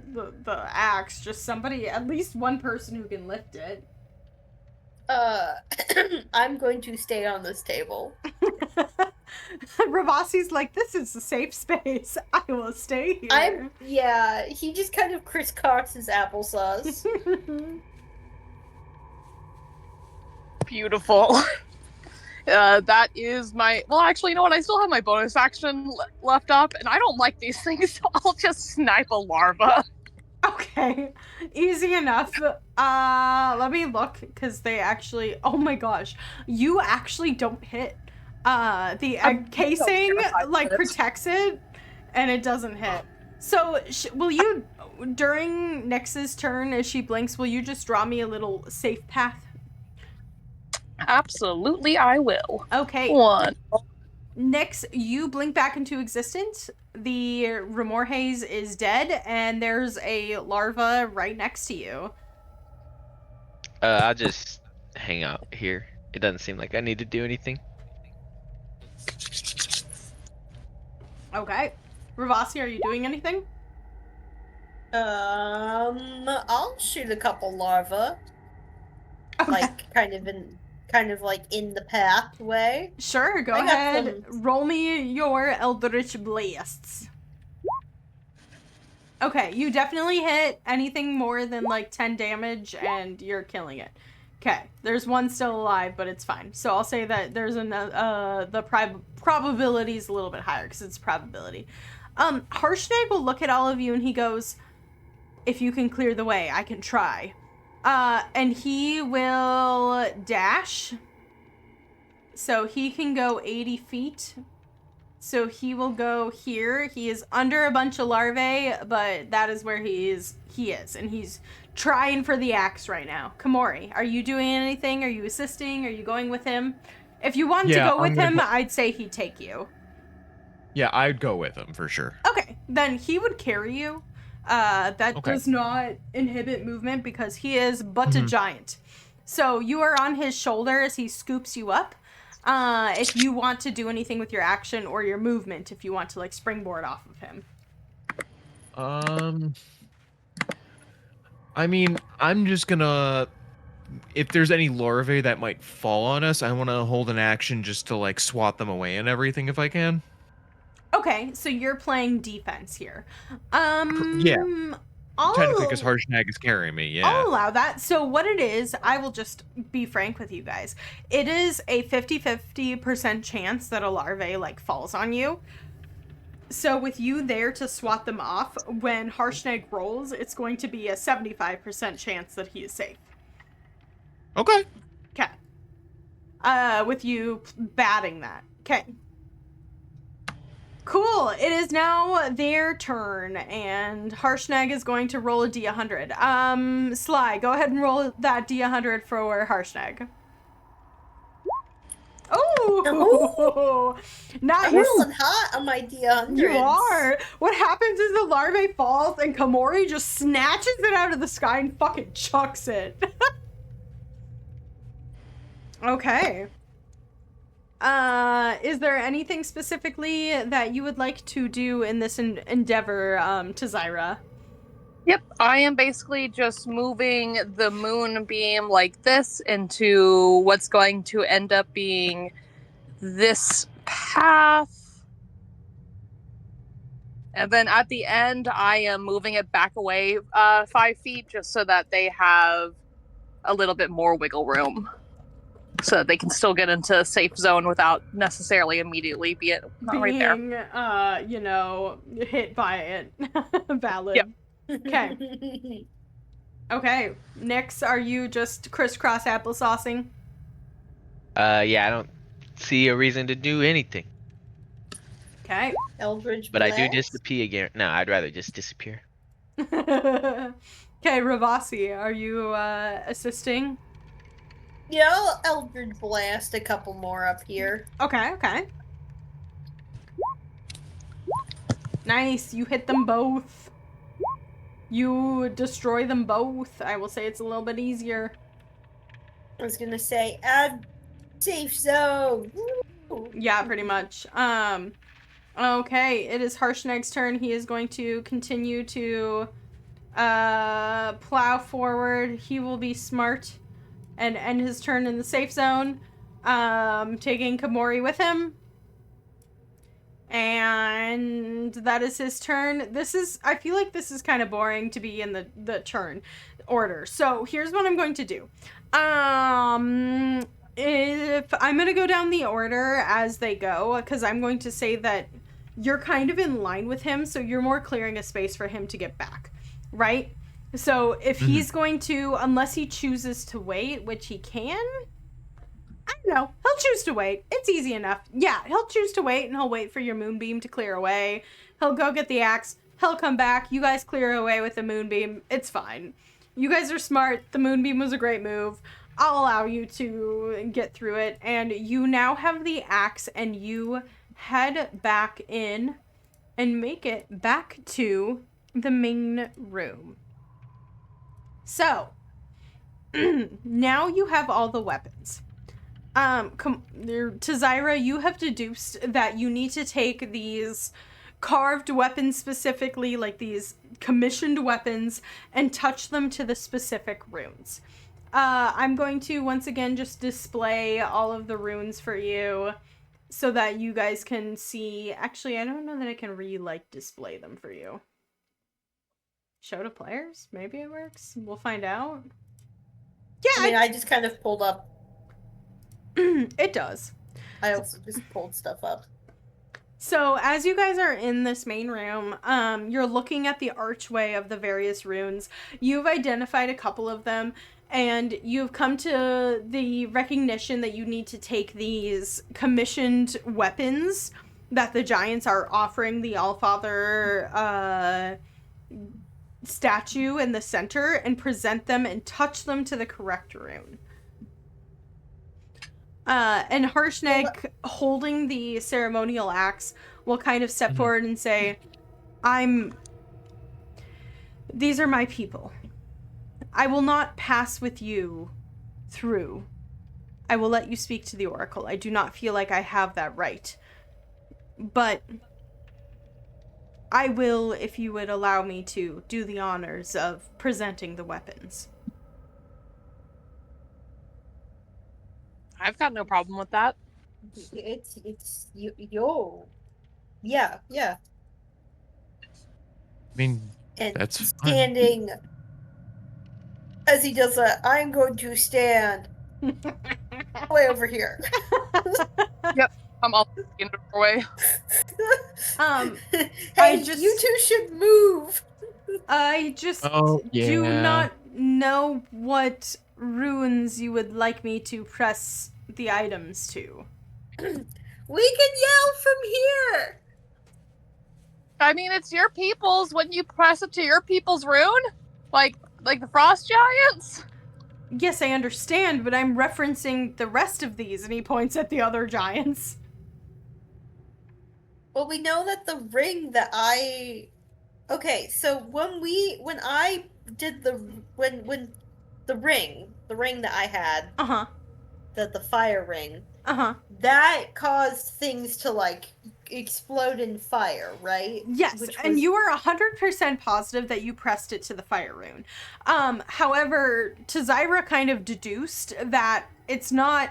axe. Just somebody, at least one person who can lift it. I'm going to stay on this table. Ravasi's like, this is a safe space. I will stay here. Yeah, he just kind of crisscrosses applesauce. Beautiful. That is my... Well, actually, you know what? I still have my bonus action left up, and I don't like these things, so I'll just snipe a larva. Okay, easy enough. Let me look, because they actually... Oh my gosh. You actually don't hit. The egg casing, like, protects it, and it doesn't hit. So, will you... During Nyx's turn, as she blinks, will you just draw me a little safe path? Absolutely, I will. Okay. One. Nyx, you blink back into existence. The Remor Haze is dead, and there's a larva right next to you. I'll just hang out here. It doesn't seem like I need to do anything. Okay. Ravasi, are you doing anything? I'll shoot a couple larvae. Okay. Like, kind of like in the pathway. Sure, go I got ahead. Roll me your Eldritch Blasts. Okay, you definitely hit anything more than like 10 damage and you're killing it. Okay, there's one still alive, but it's fine. So I'll say that there's the probability is a little bit higher because it's probability. Harshnag will look at all of you and he goes, if you can clear the way, I can try. And he will dash. So he can go 80 feet. So he will go here. He is under a bunch of larvae, but that is where he is. And he's trying for the axe right now. Kamori, are you doing anything? Are you assisting? Are you going with him? If you wanted to go with him, I'd say he'd take you. Yeah, I'd go with him for sure. Okay, then he would carry you. That does not inhibit movement because he is but a giant. So you are on his shoulder as he scoops you up. If you want to do anything with your action or your movement, if you want to like springboard off of him. I mean, I'm just gonna... If there's any larvae that might fall on us, I want to hold an action just to like swat them away and everything if I can. Okay, so you're playing defense here. Yeah. Technically, because Harshnag is carrying me, yeah. I'll allow that. So what it is, I will just be frank with you guys. It is a 50-50% chance that a larvae, like, falls on you. So with you there to swat them off, when Harshnag rolls, it's going to be a 75% chance that he is safe. Okay. Okay. With you batting that. Okay. Cool. It is now their turn, and Harshnag is going to roll a D100. Sly, go ahead and roll that D100 for Harshnag. Oh, nice. I'm rolling hot on my D100s. You are. What happens is the larvae falls, and Kamori just snatches it out of the sky and fucking chucks it. Okay. Is there anything specifically that you would like to do in this endeavor, to Zyra? Yep, I am basically just moving the moonbeam like this into what's going to end up being this path. And then at the end, I am moving it back away 5 feet just so that they have a little bit more wiggle room. So that they can still get into a safe zone without necessarily immediately being right there. Hit by it. Valid. Yep. Okay. Okay. Nyx, are you just crisscross applesaucing? Yeah, I don't see a reason to do anything. Okay. Eldridge But Blast? I do disappear again. No, I'd rather just disappear. Okay, Ravasi, are you assisting? Yeah, I'll Eldritch Blast a couple more up here. Okay. Nice, you hit them both. You destroy them both. I will say it's a little bit easier. I was gonna say, add safe zone. Woo! Yeah, pretty much. Okay, it is Harshnag's turn. He is going to continue to plow forward. He will be smart and end his turn in the safe zone. Taking Komori with him. And that is his turn. I feel like this is kind of boring to be in the turn order. So here's what I'm going to do. If I'm going to go down the order as they go, because I'm going to say that you're kind of in line with him, so you're more clearing a space for him to get back, right? So if he's going to, unless he chooses to wait, which he can, I don't know. He'll choose to wait. It's easy enough. Yeah, he'll choose to wait, and he'll wait for your moonbeam to clear away. He'll go get the axe. He'll come back. You guys clear away with the moonbeam. It's fine. You guys are smart. The moonbeam was a great move. I'll allow you to get through it. And you now have the axe, and you head back in and make it back to the main room. So, now you have all the weapons. To Zari, you have deduced that you need to take these carved weapons specifically, like these commissioned weapons, and touch them to the specific runes. I'm going to once again just display all of the runes for you so that you guys can see. Actually, I don't know that I can display them for you. Show to players? Maybe it works. We'll find out. Yeah, I just kind of pulled up. It does. I also just pulled stuff up. So as you guys are in this main room, you're looking at the archway of the various runes. You've identified a couple of them, and you've come to the recognition that you need to take these commissioned weapons that the giants are offering the Allfather statue in the center and present them and touch them to the correct rune. And Harshnag, holding the ceremonial axe, will kind of step forward and say, these are my people. I will not pass with you through. I will let you speak to the Oracle. I do not feel like I have that right. But I will, if you would allow me to, do the honors of presenting the weapons. I've got no problem with that. It's yo. Yeah. I mean, And that's standing as he does that, I'm going to stand way over here. Yep, I'm all in the doorway. Hey, you two should move. I just do not know what runes you would like me to press the items to. We can yell from here. I mean, it's your people's. Wouldn't you press it to your people's rune? Like the frost giants? Yes, I understand, but I'm referencing the rest of these, and he points at the other giants. Well, we know that the ring that Okay, so when I did the ring that I had, the fire ring, that caused things to explode in fire, right? Yes, and you are 100% positive that you pressed it to the fire rune. However, Zari kind of deduced that it's not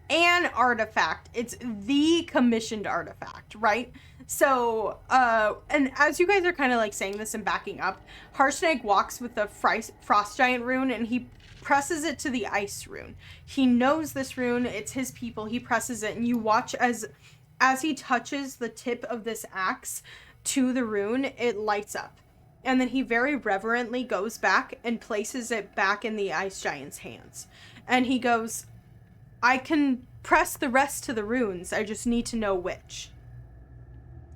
an artifact, it's the commissioned artifact, right? So, and as you guys are kind of saying this and backing up, Harshnag walks with the frost giant rune and he presses it to the ice rune. He knows this rune, it's his people, he presses it, and you watch as he touches the tip of this axe to the rune, it lights up. And then he very reverently goes back and places it back in the ice giant's hands. And he goes, I can press the rest to the runes, I just need to know which.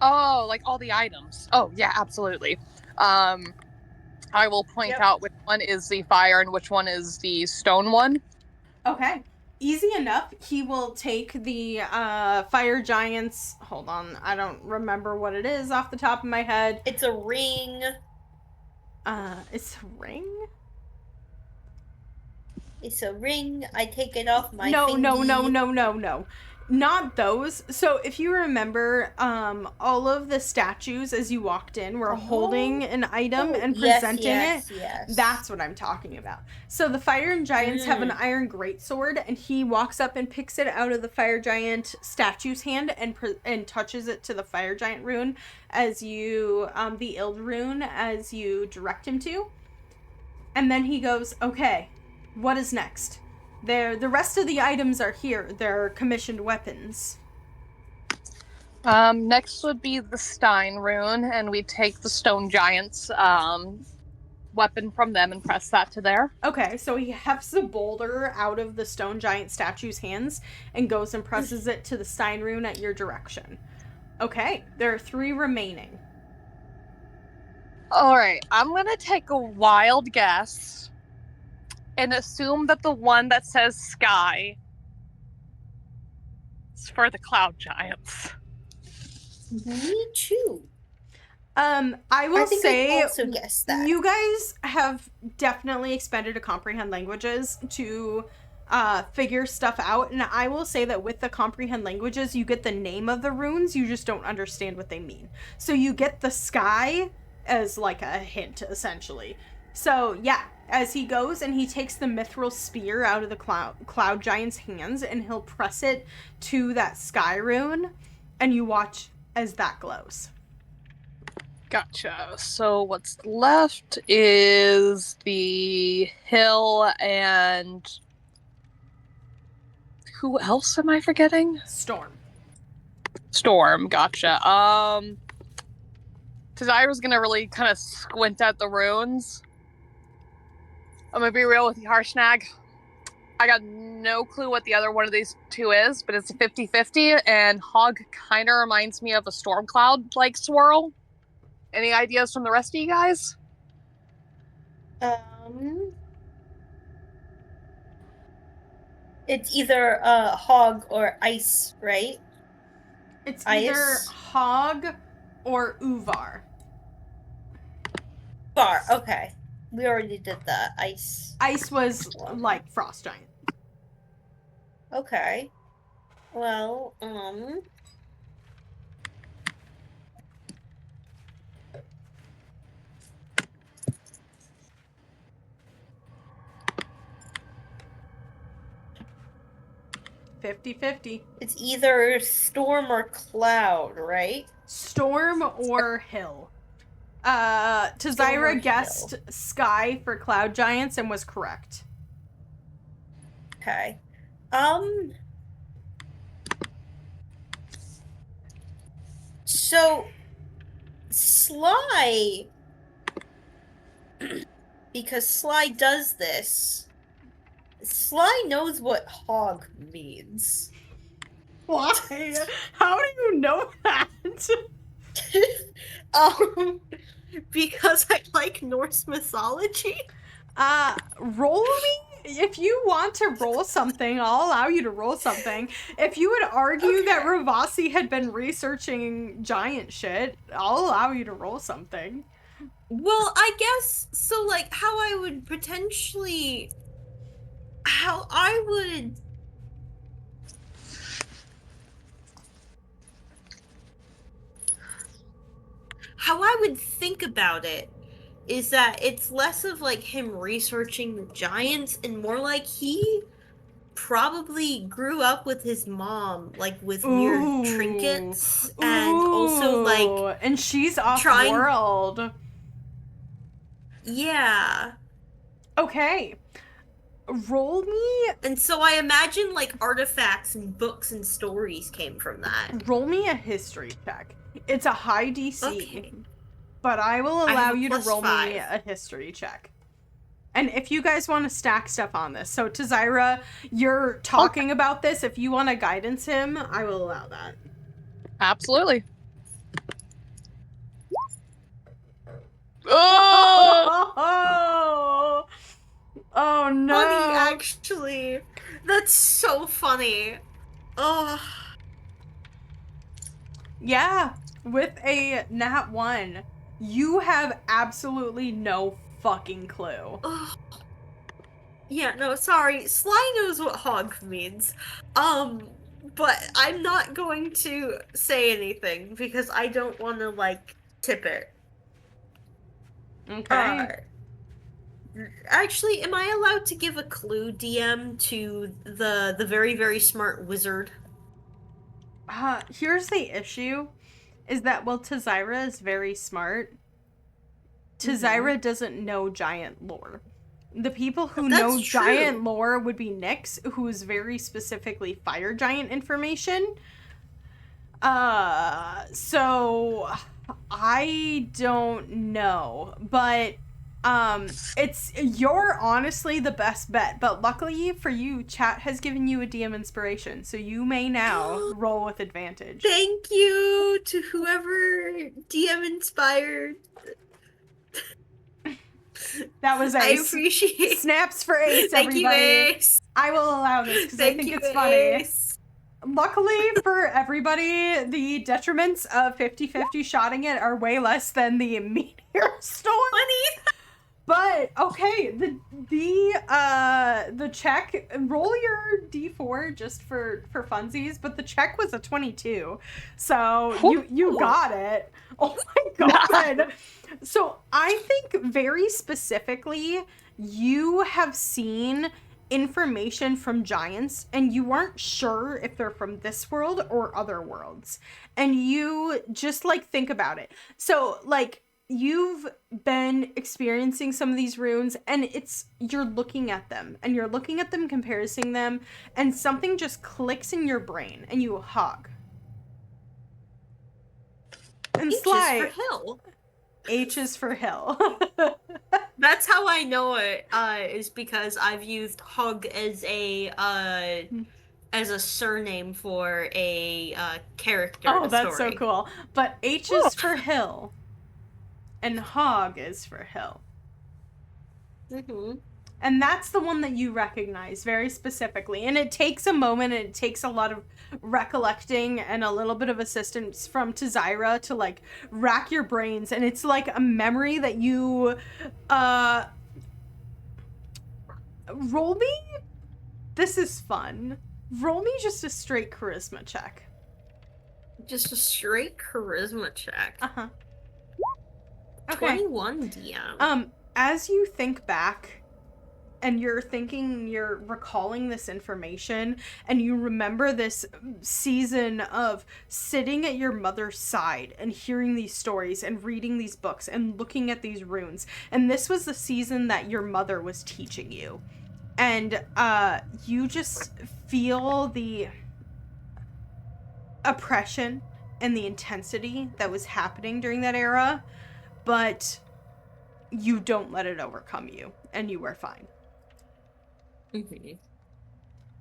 Oh, like all the items. Oh, yeah, absolutely. I will point out which one is the fire and which one is the stone one. Okay. Easy enough. He will take the fire giant's... Hold on. I don't remember what it is off the top of my head. It's a ring. It's a ring? It's a ring. I take it off my No. fingy. Not those. So if you remember, all of the statues as you walked in were holding an item and presenting it. Yes. That's what I'm talking about. So the fire giants have an iron greatsword, and he walks up and picks it out of the fire giant statue's hand and touches it to the fire giant rune as you, the Ild rune, as you direct him to. And then he goes, okay, what is next? The rest of the items are here. They're commissioned weapons. Next would be the Stein rune, and we take the stone giant's weapon from them and press that to there. Okay, so he hefts the boulder out of the stone giant statue's hands and goes and presses it to the Stein rune at your direction. Okay, there are 3 remaining. Alright, I'm gonna take a wild guess and assume that the one that says sky is for the cloud giants. Me too. I will say, I also guessed that. you guys have definitely expended a comprehend languages to figure stuff out, and I will say that with the comprehend languages, you get the name of the runes, you just don't understand what they mean. So you get the sky as like a hint, essentially. So yeah, as he goes and he takes the mithril spear out of the cloud giant's hands, and he'll press it to that sky rune, and you watch as that glows. Gotcha. So what's left is the hill and... Who else am I forgetting? Storm. Storm, gotcha. Zari's gonna really kind of squint at the runes. I'm gonna be real with you, Harshnag. I got no clue what the other one of these 2 is, but it's a 50-50, and Hog kind of reminds me of a storm cloud-like swirl. Any ideas from the rest of you guys? It's either hog or ice, right? It's either Ice? Hog or Uvar. Bar. Okay. We already did the ice. Ice was like frost giant. Okay. Well, 50-50. it's either storm or cloud, right? Storm or hill. Tazira guessed sky for cloud giants and was correct. Okay. So Sly, because Sly does this, Sly knows what hog means. Why? How do you know that? Because I like Norse mythology. Roll me. If you want to roll something, I'll allow you to roll something. If you would argue that Ravasi had been researching giant shit, I'll allow you to roll something. Well, I guess so. Like how I would potentially, how I would think about it is that it's less of like him researching the giants and more like he probably grew up with his mom, like with weird trinkets and also like, and she's off world. Yeah. Okay. Roll me. And so I imagine like artifacts and books and stories came from that. Roll me a history check. It's a high DC. Okay. But I will allow you to roll +5. me a history check. And if you guys want to stack stuff on this. So, Tazira, you're talking about this. If you want to guidance him, I will allow that. Absolutely. Oh! Oh no. Funny, actually. That's so funny. Oh. Yeah, with a nat 1, you have absolutely no fucking clue. Oh. Yeah, no, sorry. Sly knows what hog means. But I'm not going to say anything because I don't want to, like, tip it. Okay. Actually, am I allowed to give a clue, DM, to the very, very smart wizard? Here's the issue, is that while Tazira is very smart, Tazira doesn't know giant lore. The people who know giant lore would be Nyx, who is very specifically fire giant information. So I don't know, but you're honestly the best bet. But luckily for you, chat has given you a DM inspiration, so you may now roll with advantage. Thank you to whoever DM inspired. That was I Ace. appreciate. Snaps for Ace, Thank everybody. you, Ace. I will allow this because I think it's funny. Ace. Luckily for everybody, the detriments of 50-50 shotting it are way less than the meteor storm. Funny. But okay, the check, roll your d4 just for funsies, but the check was a 22. So you got it. Oh my god. So I think very specifically you have seen information from giants and you weren't sure if they're from this world or other worlds. And you just like think about it. So like you've been experiencing some of these runes and you're looking at them and you're looking at them, comparing them, and something just clicks in your brain and you hog. And H Sly, is for hill. H is for hill. That's how I know it, is because I've used hug as a surname for a character. Oh, that's story. so cool. But H is for hill. And hog is for hill. Mm-hmm. And that's the one that you recognize very specifically. And it takes a moment and it takes a lot of recollecting and a little bit of assistance from Tazira to like rack your brains. And it's like a memory that you roll me. This is fun. Roll me just a straight charisma check. Just a straight charisma check. Uh-huh. Okay. 21 DM. As you think back and you're recalling this information and you remember this season of sitting at your mother's side and hearing these stories and reading these books and looking at these runes. And this was the season that your mother was teaching you. And you just feel the oppression and the intensity that was happening during that era, but you don't let it overcome you, and you were fine. Mm-hmm.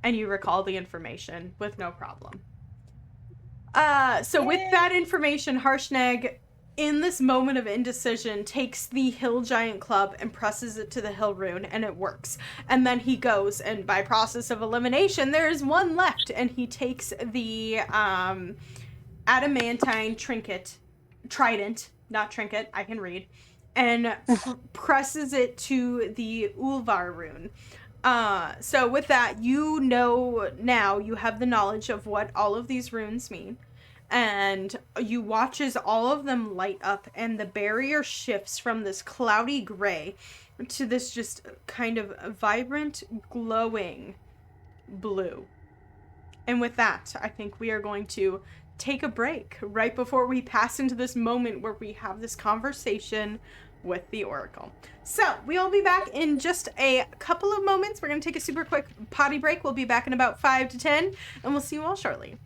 And you recall the information with no problem. So with that information, Harshnag, in this moment of indecision, takes the Hill Giant Club and presses it to the Hill Rune, and it works. And then he goes, and by process of elimination, there is one left, and he takes the adamantine trident, not trinket, I can read, and presses it to the Ulvar rune. So with that, you know now, you have the knowledge of what all of these runes mean. And you watch as all of them light up and the barrier shifts from this cloudy gray to this just kind of vibrant, glowing blue. And with that, I think we are going to take a break right before we pass into this moment where we have this conversation with the Oracle. So we'll be back in just a couple of moments. We're going to take a super quick potty break. We'll be back in about 5 to 10, and we'll see you all shortly.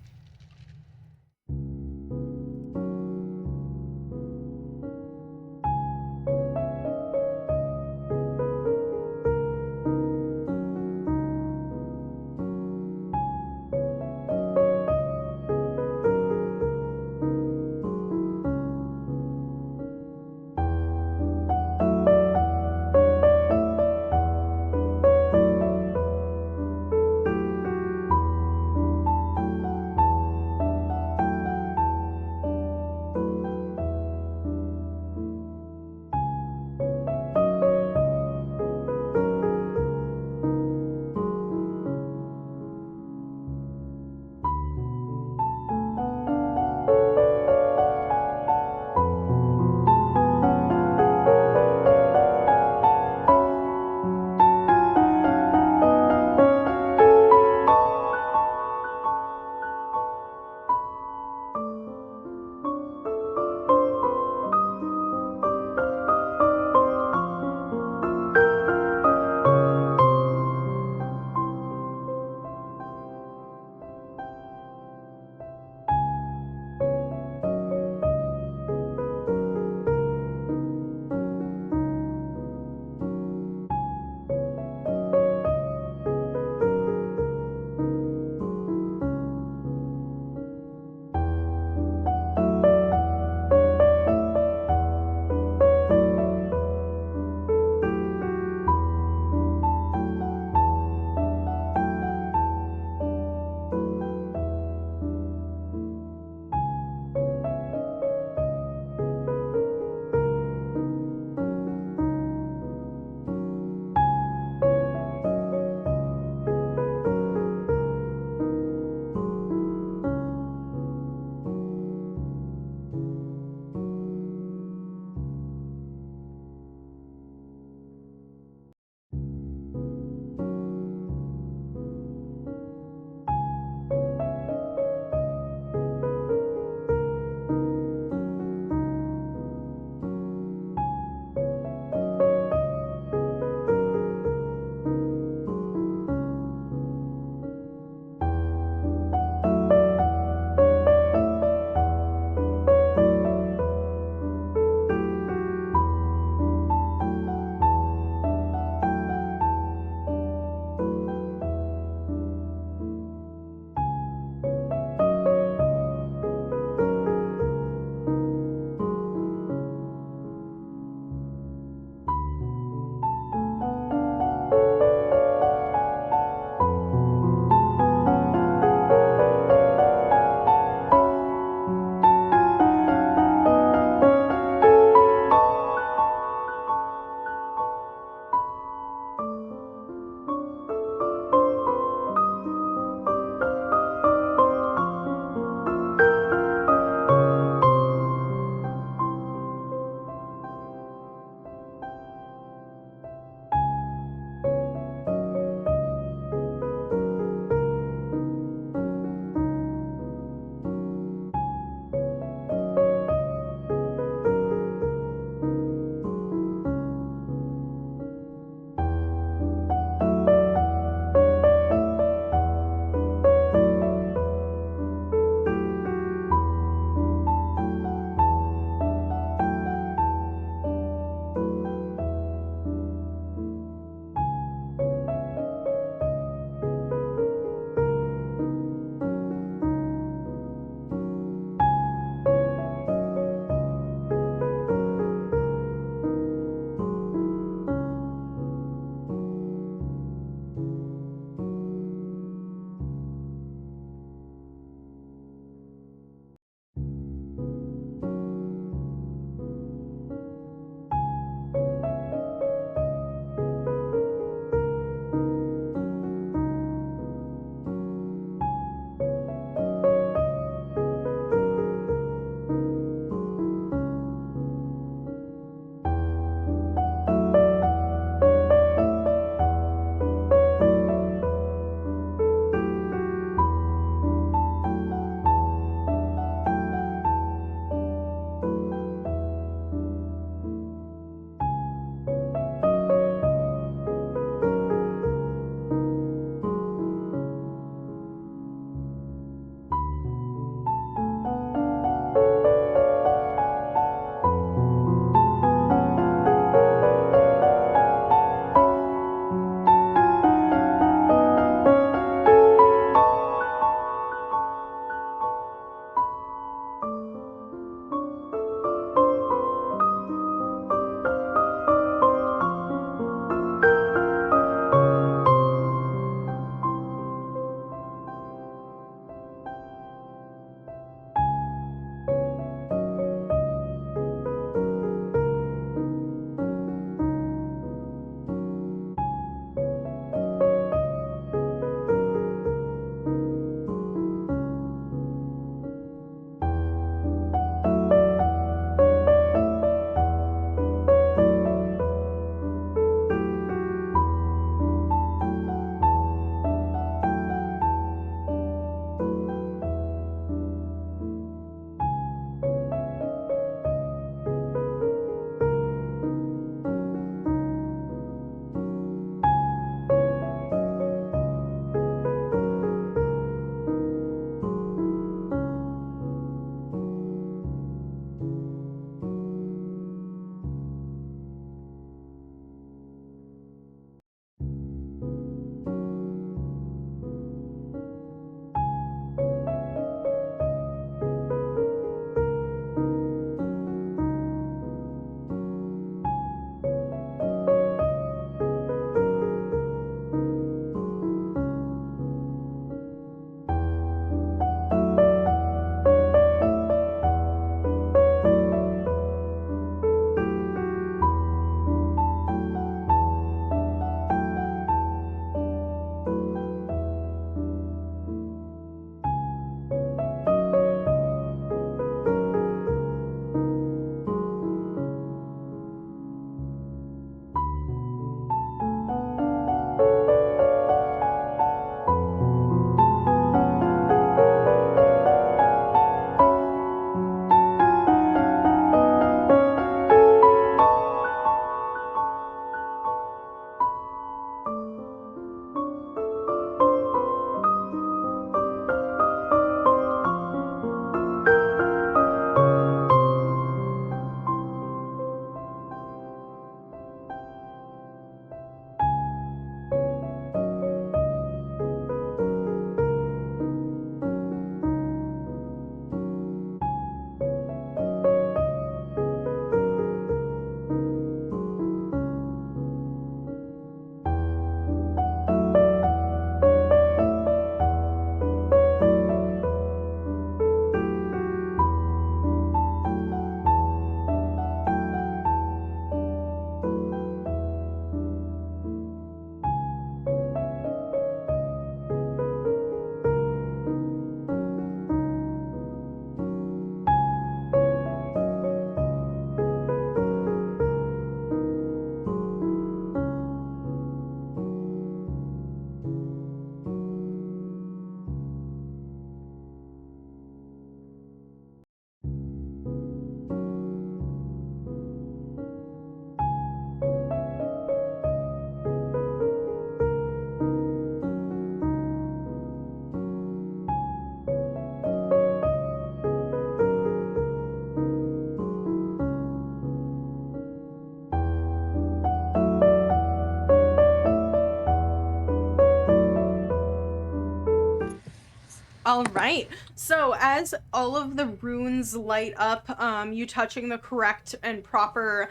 All right. So as all of the runes light up, you touching the correct and proper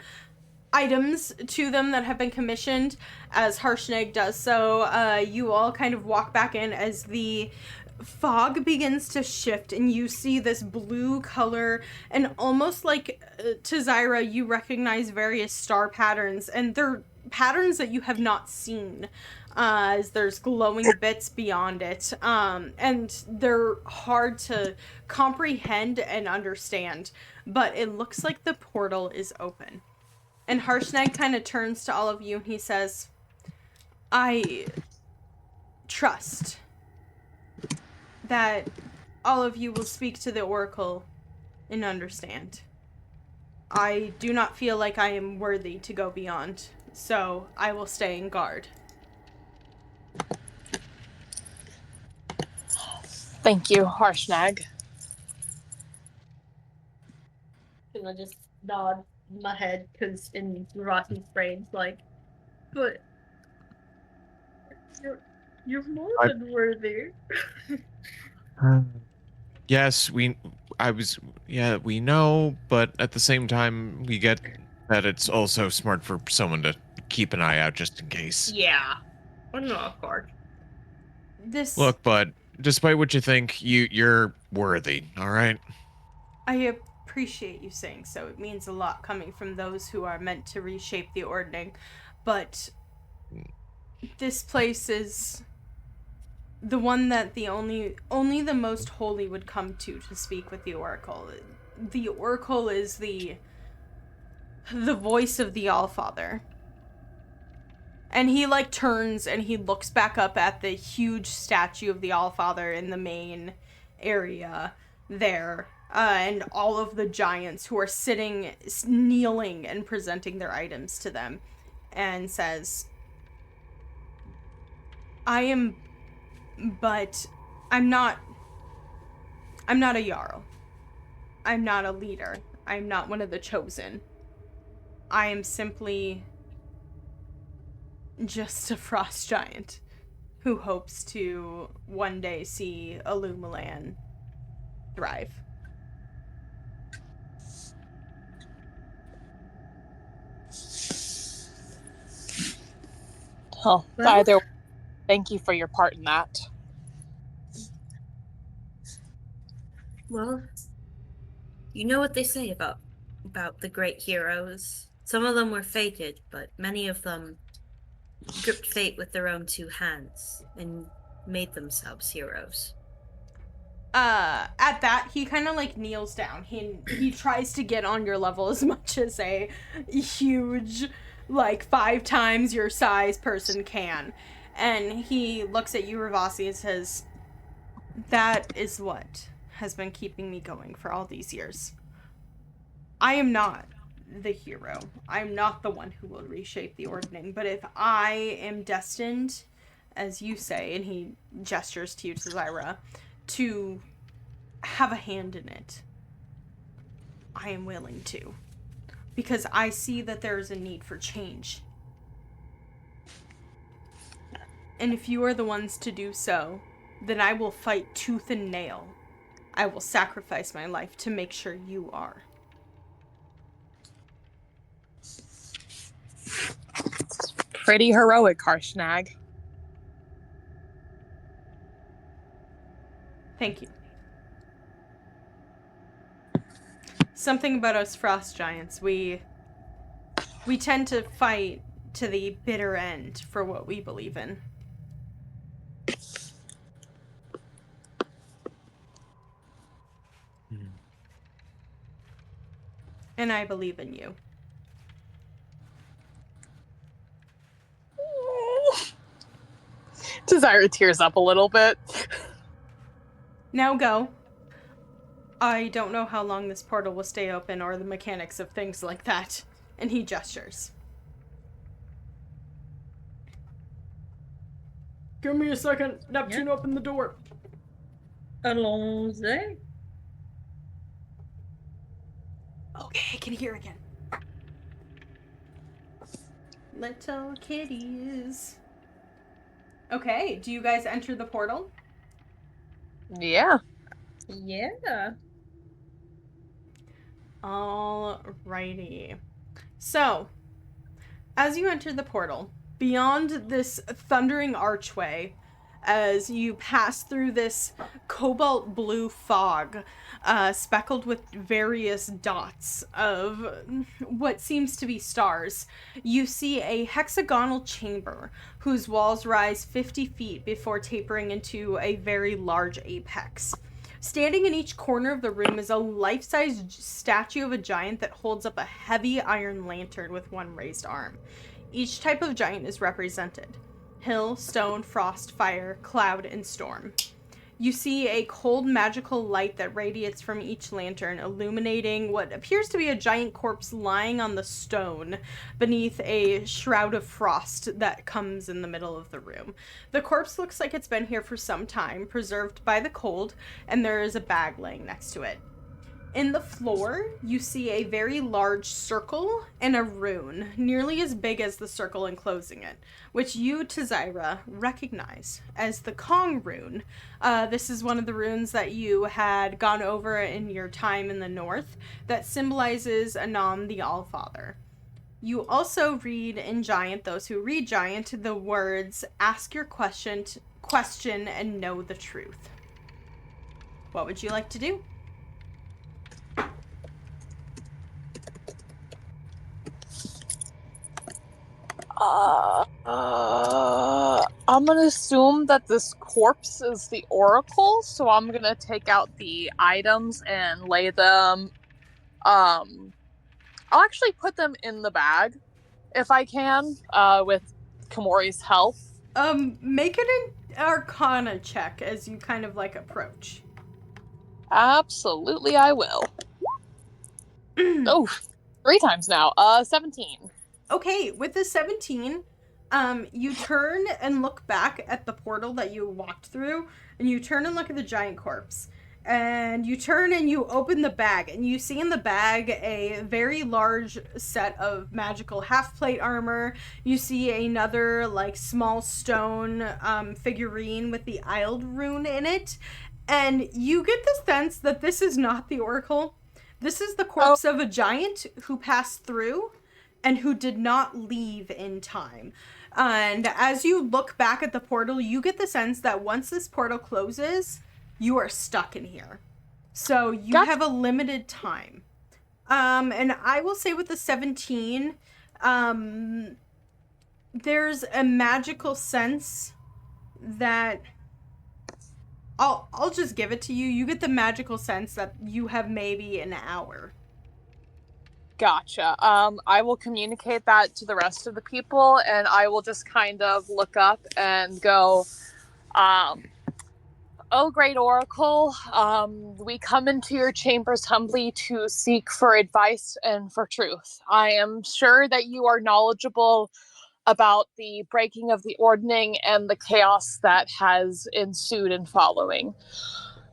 items to them that have been commissioned, as Harshnag does so, you all kind of walk back in as the fog begins to shift and you see this blue color, and almost like to Zyra, you recognize various star patterns, and they're patterns that you have not seen, as there's glowing bits beyond it, and they're hard to comprehend and understand, but it looks like the portal is open. And Harshnag kind of turns to all of you and he says, I trust that all of you will speak to the Oracle and understand. I do not feel like I am worthy to go beyond, so I will stay in guard. Thank you, Harshnag. And I just nod my head, because in Rocky's brain's like, but you're more than worthy. Yes, we know, but at the same time, we get that it's also smart for someone to keep an eye out just in case. Yeah. I know, of course. Look, bud, despite what you think, you're worthy, all right? I appreciate you saying so. It means a lot coming from those who are meant to reshape the Ordning, but this place is the one that the only the most holy would come to speak with the Oracle. The Oracle is the voice of the Allfather. And he turns and he looks back up at the huge statue of the Allfather in the main area there, and all of the giants who are sitting, kneeling, and presenting their items to them, and says, I'm not a Jarl. I'm not a leader. I'm not one of the chosen. I am simply just a frost giant who hopes to one day see Ilumelan thrive. Oh, either thank you for your part in that. Well, you know what they say about the great heroes. Some of them were fated, but many of them gripped fate with their own two hands and made themselves heroes. At that, he kind of kneels down. He tries to get on your level as much as a huge, 5 times your size person can. And he looks at you, Ravasi, and says, that is what has been keeping me going for all these years. I am not the hero. I'm not the one who will reshape the Ordning, but if I am destined, as you say, and he gestures to you, to Zyra, to have a hand in it, I am willing to. Because I see that there is a need for change. And if you are the ones to do so, then I will fight tooth and nail. I will sacrifice my life to make sure you are. Pretty heroic, Harshnag. Thank you. Something about us frost giants, we tend to fight to the bitter end for what we believe in. And I believe in you. Desire tears up a little bit. Now go. I don't know how long this portal will stay open or the mechanics of things like that. And he gestures. Give me a second. Neptune, open the door. Allons-y. Okay, I can hear again. Little kitties. Okay, do you guys enter the portal? Yeah. Yeah. Alrighty. So, as you enter the portal, beyond this thundering archway, as you pass through this cobalt blue fog, speckled with various dots of what seems to be stars, you see a hexagonal chamber whose walls rise 50 feet before tapering into a very large apex. Standing in each corner of the room is a life-size statue of a giant that holds up a heavy iron lantern with one raised arm. Each type of giant is represented: hill, stone, frost, fire, cloud, and storm. You see a cold magical light that radiates from each lantern, illuminating what appears to be a giant corpse lying on the stone beneath a shroud of frost that comes in the middle of the room. The corpse looks like it's been here for some time, preserved by the cold, and there is a bag laying next to it. In the floor, you see a very large circle and a rune, nearly as big as the circle enclosing it, which you, Tazira, recognize as the Kong rune. This is one of the runes that you had gone over in your time in the north that symbolizes Anam the Allfather. You also read in Giant, those who read Giant, the words, "Ask your question and know the truth." What would you like to do? I'm gonna assume that this corpse is the oracle, so I'm gonna take out the items and lay them. I'll actually put them in the bag if I can, with Komori's help. Make it an Arcana check as you kind of like approach. Absolutely, I will. Oh, 3 times now. 17. Okay, with the 17, you turn and look back at the portal that you walked through, and you turn and look at the giant corpse. And you turn and you open the bag, and you see in the bag a very large set of magical half-plate armor. You see another, like, small stone figurine with the Ild rune in it. And you get the sense that this is not the Oracle. This is the corpse of a giant who passed through and who did not leave in time. And as you look back at the portal, you get the sense that once this portal closes, you are stuck in here. So you have a limited time. And I will say with the 17, there's a magical sense that I'll just give it to you. You get the magical sense that you have maybe an hour. Gotcha. I will communicate that to the rest of the people, and I will just kind of look up and go, "Oh, great Oracle, we come into your chambers humbly to seek for advice and for truth. I am sure that you are knowledgeable about the breaking of the Ordning and the chaos that has ensued in following.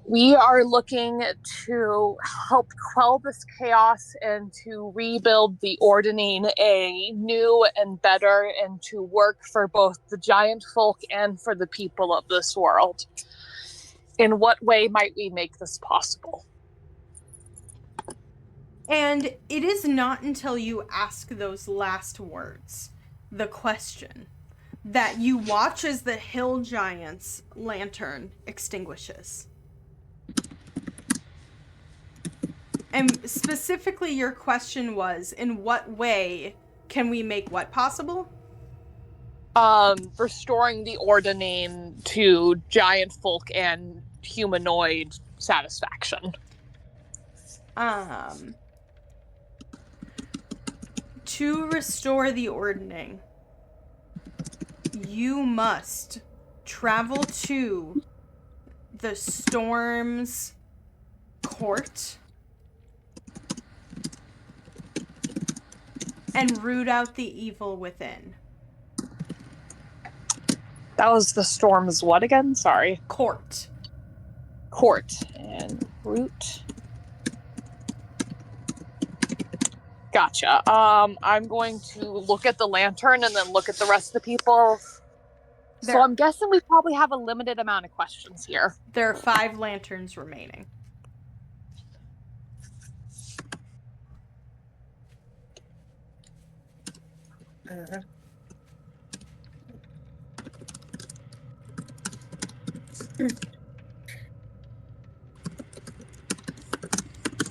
We are looking to help quell this chaos and to rebuild the Ordning anew and better, and to work for both the giant folk and for the people of this world. In what way might we make this possible?" And it is not until you ask those last words, the question, that you watch as the hill giant's lantern extinguishes. And specifically, your question was, in what way can we make what possible? Restoring the Ordning to giant folk and humanoid satisfaction. To restore the Ordning, you must travel to the Storm's court and root out the evil within. That was the Storm's what again? Sorry. Court. And root. Gotcha. I'm going to look at the lantern and then look at the rest of the people. So I'm guessing we probably have a limited amount of questions here. There are 5 lanterns remaining.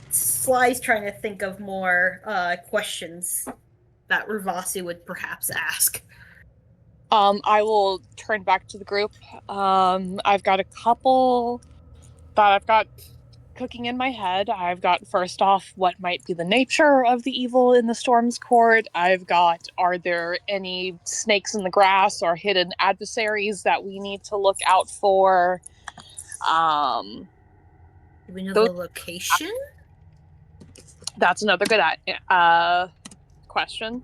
Sly's trying to think of more questions that Ravasi would perhaps ask. I will turn back to the group. I've got a couple that I've got cooking in my head. I've got, first off, what might be the nature of the evil in the Storm's Court. I've got, are there any snakes in the grass or hidden adversaries that we need to look out for? Do we know the location? That's another good question.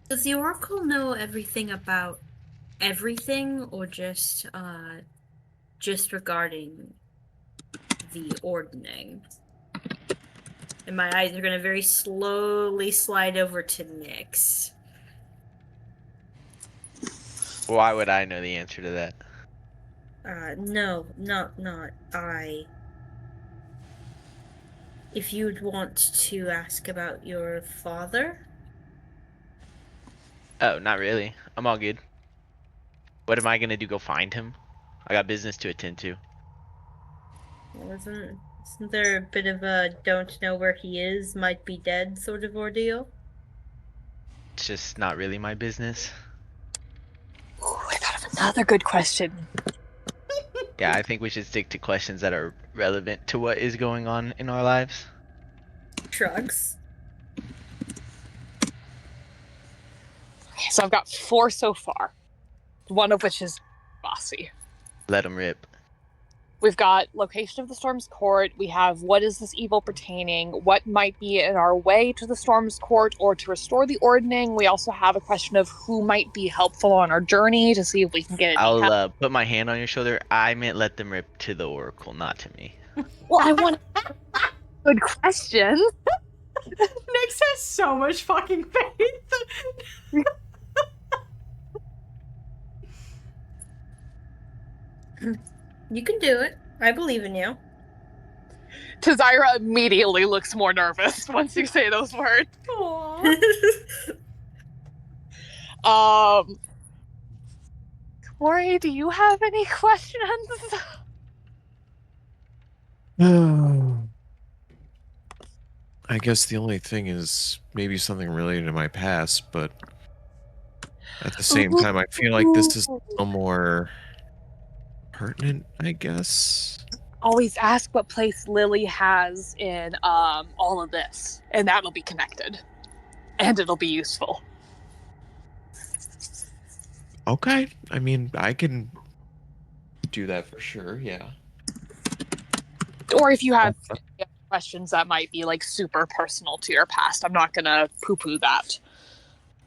Does the Oracle know everything about everything, or just regarding the Ordning? And my eyes are gonna very slowly slide over to Nyx. Why would I know the answer to that? No, not I. If you'd want to ask about your father? Oh, not really. I'm all good. What am I gonna do? Go find him? I got business to attend to. Well, isn't there a bit of a don't know where he is, might be dead sort of ordeal? It's just not really my business. Ooh, I thought of another good question. Yeah, I think we should stick to questions that are relevant to what is going on in our lives. Shrugs. Okay, so I've got 4 so far. One of which is bossy. Let him rip. We've got location of the Storm's Court. We have what is this evil pertaining? What might be in our way to the Storm's Court or to restore the Ordning? We also have a question of who might be helpful on our journey to see if we can get any help. I'll put my hand on your shoulder. I meant let them rip to the Oracle, not to me. Well, I want good question. Nyx has so much fucking faith. You can do it. I believe in you. Tazira immediately looks more nervous once you say those words. Corey, do you have any questions? I guess the only thing is maybe something related to my past, but at the same time, I feel like this is a little more pertinent, I guess. Always ask what place Lily has in all of this, and that'll be connected. And it'll be useful. Okay. I mean, I can do that for sure, yeah. Or if you have questions that might be like super personal to your past, I'm not gonna poo-poo that.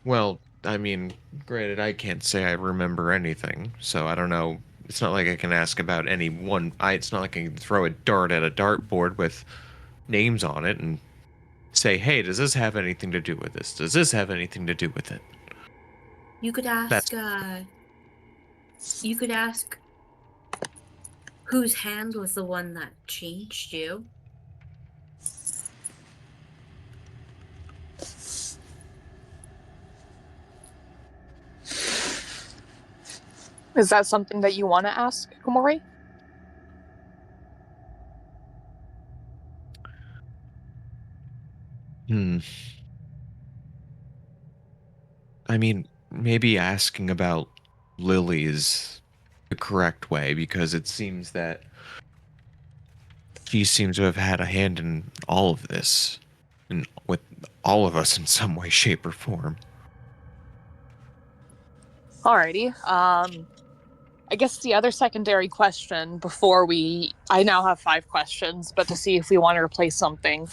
Well, I mean, granted, I can't say I remember anything, so I don't know. It's not like I can ask about any one. It's not like I can throw a dart at a dartboard with names on it and say, "Hey, does this have anything to do with this? Does this have anything to do with it?" You could ask. You could ask. Whose hand was the one that changed you? Is that something that you want to ask, Komori? I mean, maybe asking about Lily is the correct way, because it seems that she seems to have had a hand in all of this, and with all of us in some way, shape, or form. Alrighty. I guess the other secondary question before I now have 5 questions, but to see if we want to replace something.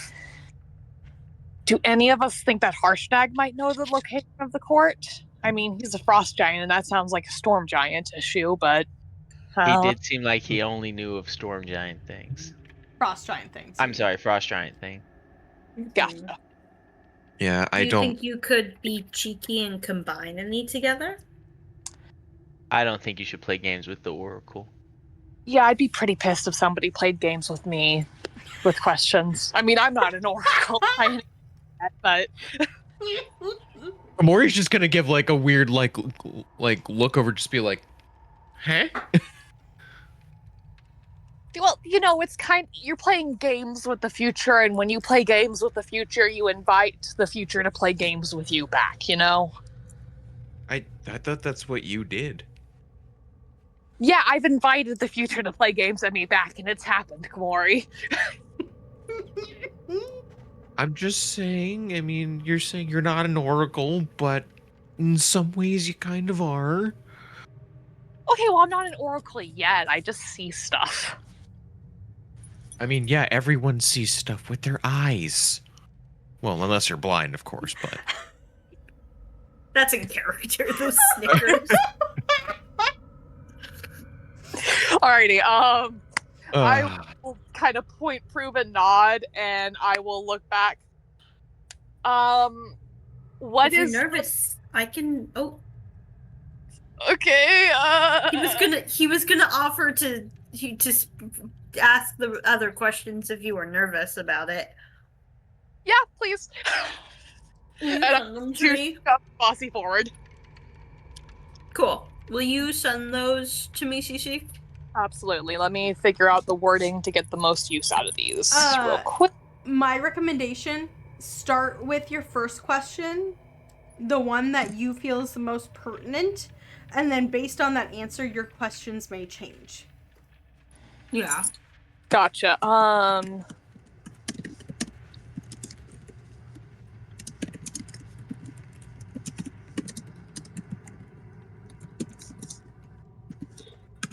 Do any of us think that Harshnag might know the location of the court? I mean, he's a frost giant, and that sounds like a storm giant issue, but... He did seem like he only knew of storm giant things. Frost giant things. I'm sorry, frost giant thing. Gotcha. Yeah, Do you think you could be cheeky and combine any together? I don't think you should play games with the Oracle. Yeah, I'd be pretty pissed if somebody played games with me with questions. I mean, I'm not an oracle by any means, but Maury's just gonna give like a weird like look over, just be like, huh? well, it's you're playing games with the future, and when you play games with the future, you invite the future to play games with you back, I thought that's what you did. Yeah, I've invited the future to play games at me back, and it's happened, Kamori. I'm just saying, I mean, you're saying you're not an oracle, but in some ways you kind of are. Okay, well, I'm not an oracle yet. I just see stuff. I mean, yeah, everyone sees stuff with their eyes. Well, unless you're blind, of course, but... That's in character, those Snickers. Alrighty, I will kind of point, prove, and nod, and I will look back. What if is... you're nervous, I can... Oh. Okay, He was gonna offer to ask the other questions if you were nervous about it. Yeah, please. And I'm bossy forward. Cool. Will you send those to me, Cece? Absolutely. Let me figure out the wording to get the most use out of these real quick. My recommendation, start with your first question, the one that you feel is the most pertinent, and then based on that answer, your questions may change. Yeah. Gotcha.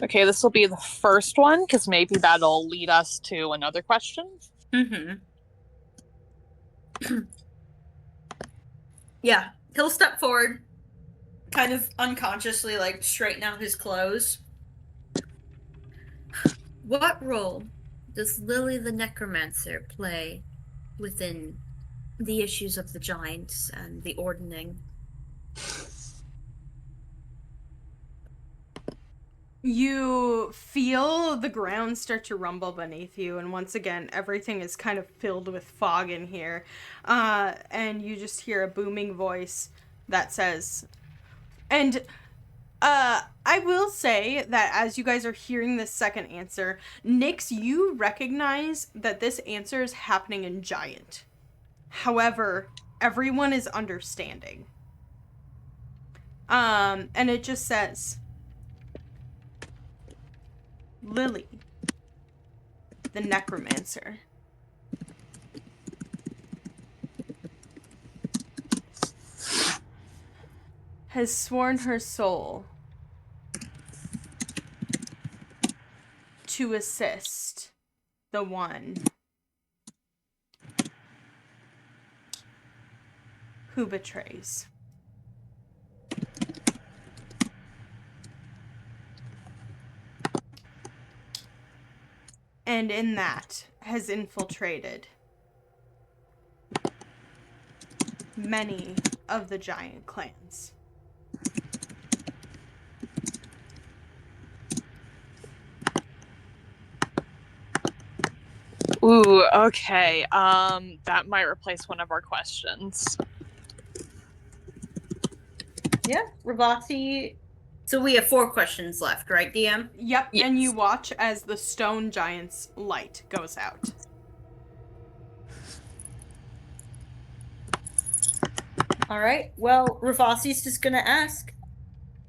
Okay, this will be the first one, because maybe that'll lead us to another question. Mm-hmm. Yeah, he'll step forward, kind of unconsciously, like, straighten out his clothes. What role does Lily the Necromancer play within the issues of the Giants and the Ordning? You feel the ground start to rumble beneath you, and once again, everything is kind of filled with fog in here. And you just hear a booming voice that says, and I will say that as you guys are hearing this second answer, Nyx, you recognize that this answer is happening in Giant. However, everyone is understanding. And it just says, Lily, the Necromancer, has sworn her soul to assist the one who betrays. And in that has infiltrated many of the giant clans. Ooh, okay. That might replace one of our questions. Yeah, Ravati. So we have 4 questions left, right, DM? Yep, Yes. And you watch as the stone giant's light goes out. All right. Well, Ravasi's just gonna ask,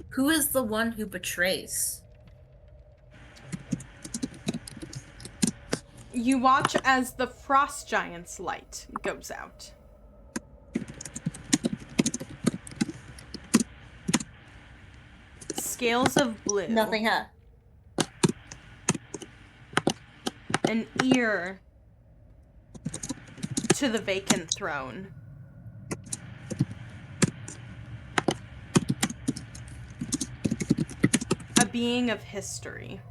who is the one who betrays? You watch as the frost giant's light goes out. Scales of blue. Nothing, huh? An ear to the vacant throne. A being of history.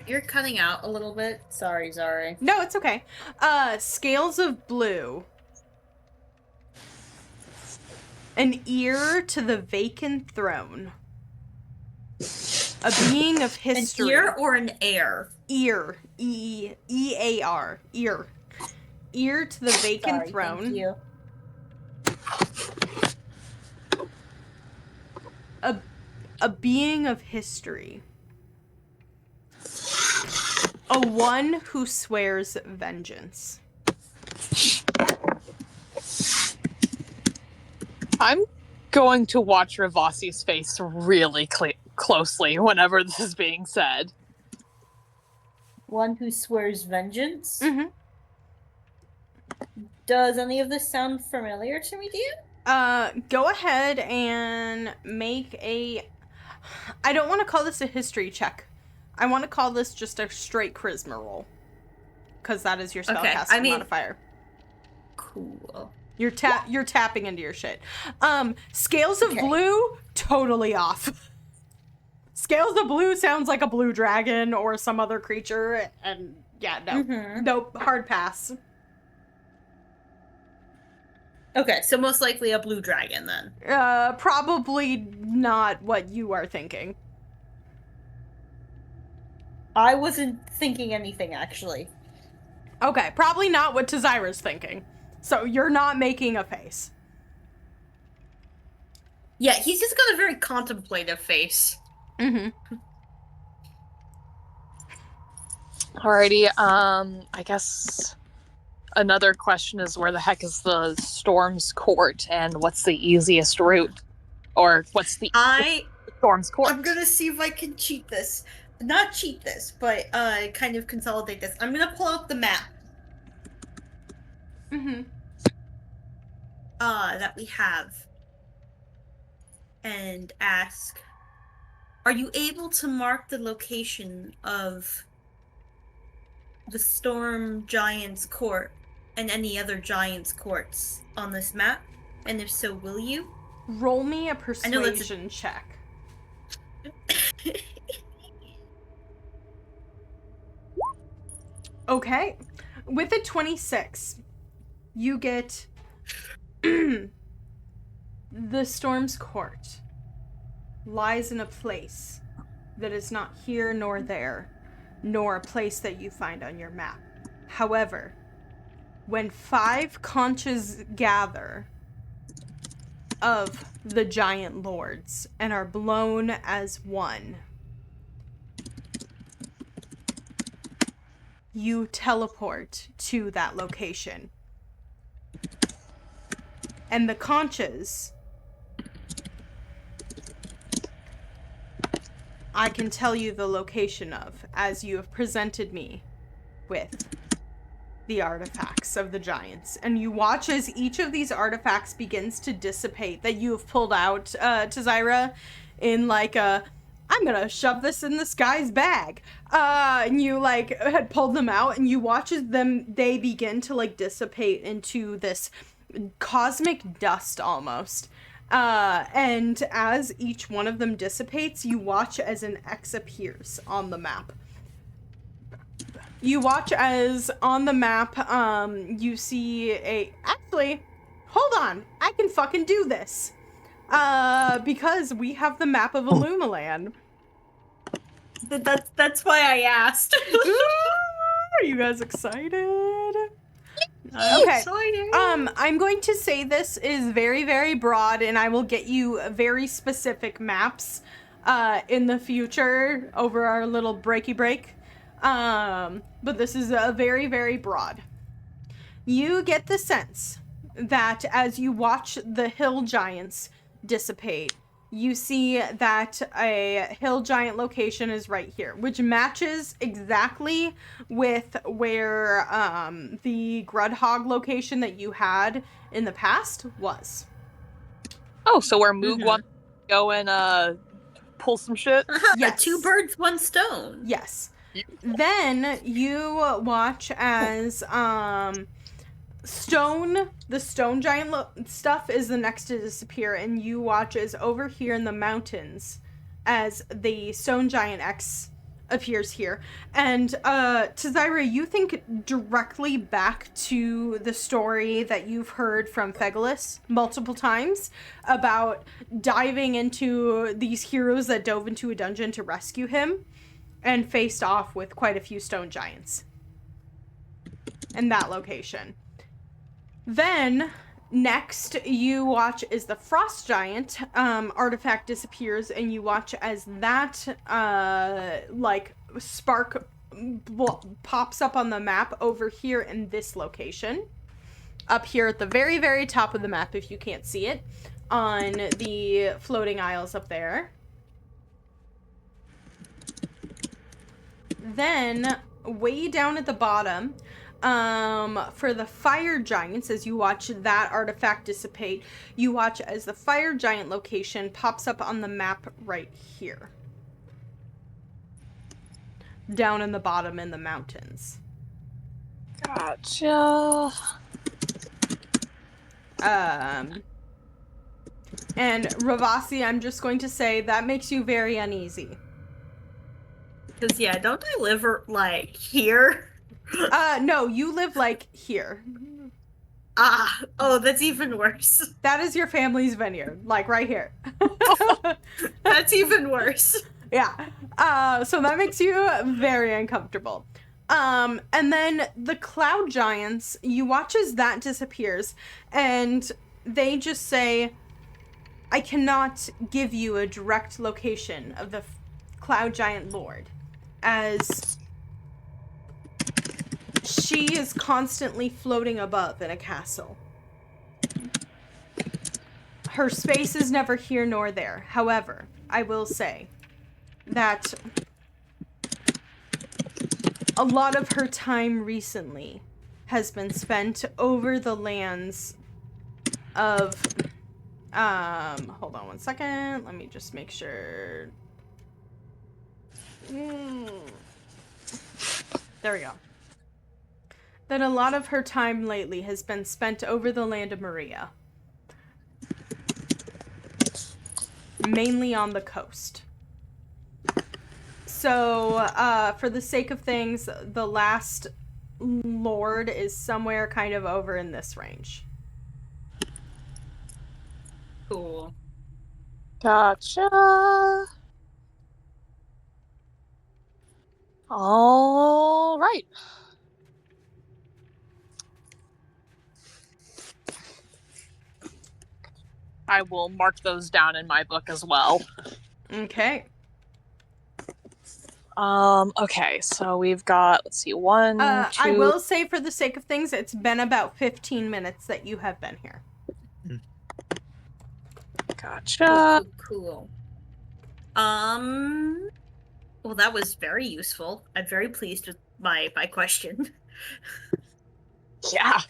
You're cutting out a little bit. Sorry, Zari. No, it's okay. Scales of blue. An ear to the vacant throne. A being of history. An ear or an air? Ear. E-A-R. Ear. Ear to the vacant throne. Thank you. A being of history. A one who swears vengeance. I'm going to watch Ravasi's face really closely whenever this is being said. One who swears vengeance? Mm-hmm. Does any of this sound familiar to me, Dean? Go ahead and make a... I don't want to call this a history check. I want to call this just a straight charisma roll. Because that is your spellcasting modifier. Cool. You're tapping into your shit. Scales of blue, totally off. Scales of blue sounds like a blue dragon or some other creature, and yeah, no. Mm-hmm. Nope, hard pass. Okay, so most likely a blue dragon then. Probably not what you are thinking. I wasn't thinking anything, actually. Okay, probably not what Tazira's thinking. So you're not making a face. Yeah, he's just got a very contemplative face. Mm-hmm. Alrighty, I guess another question is where the heck is the Storm's Court and what's the easiest route? Or what's the Storm's Court? I'm gonna see if I can cheat this. Not cheat this, but kind of consolidate this. I'm gonna pull out the map. Mm-hmm. That we have. And ask, are you able to mark the location of the Storm Giant's Court and any other Giant's Courts on this map? And if so, will you? Roll me a persuasion check. Okay. With a 26, you get the Storm's Court lies in a place that is not here nor there, nor a place that you find on your map. However, when 5 conches gather of the giant lords and are blown as one, you teleport to that location. And the conches, I can tell you the location of, as you have presented me with the artifacts of the giants. And you watch as each of these artifacts begins to dissipate, that you have pulled out, Tazira, in like a, I'm gonna shove this in this guy's bag. And you like had pulled them out, and you watch as they begin to like dissipate into this cosmic dust almost. And as each one of them dissipates, you watch as an X appears on the map. You watch as on the map, you see actually, hold on, I can fucking do this. Because we have the map of Ilumelan. That's why I asked. Are you guys excited? Okay. I'm going to say this is very, very broad, and I will get you very specific maps in the future over our little breaky break. But this is a very, very broad. You get the sense that as you watch the hill giants dissipate, you see that a hill giant location is right here, which matches exactly with where the Grudhog location that you had in the past was. Oh, so where Moog wants to go and pull some shit? Yes. 2 birds, 1 stone. Yes. Then you watch as the stone giant stuff is the next to disappear, and you watch as over here in the mountains as the stone giant X appears here. And Zari, you think directly back to the story that you've heard from Fegalis multiple times about diving into these heroes that dove into a dungeon to rescue him and faced off with quite a few stone giants in that location. Then next you watch as the frost giant artifact disappears, and you watch as that like spark pops up on the map over here in this location, up here at the very, very top of the map if you can't see it, on the floating isles up there. Then way down at the bottom, for the fire giants, as you watch that artifact dissipate, you watch as the fire giant location pops up on the map right here. Down in the bottom in the mountains. Gotcha. And Ravasi, I'm just going to say that makes you very uneasy. Because, yeah, don't I live, like, here? No, you live, like, here. Oh, that's even worse. That is your family's vineyard, like, right here. That's even worse. Yeah. So that makes you very uncomfortable. And then the cloud giants, you watch as that disappears, and they just say, I cannot give you a direct location of the cloud giant lord, as she is constantly floating above in a castle. Her space is never here nor there. However, I will say that a lot of her time recently has been spent over the lands of, hold on one second. Let me just make sure. There we go. That a lot of her time lately has been spent over the land of Maria. Mainly on the coast. So, for the sake of things, the last lord is somewhere kind of over in this range. Cool. Gotcha. All right. I will mark those down in my book as well. Okay. Okay, so we've got, let's see, one, two... I will say, for the sake of things, it's been about 15 minutes that you have been here. Gotcha. Cool. Well, that was very useful. I'm very pleased with my question. Yeah.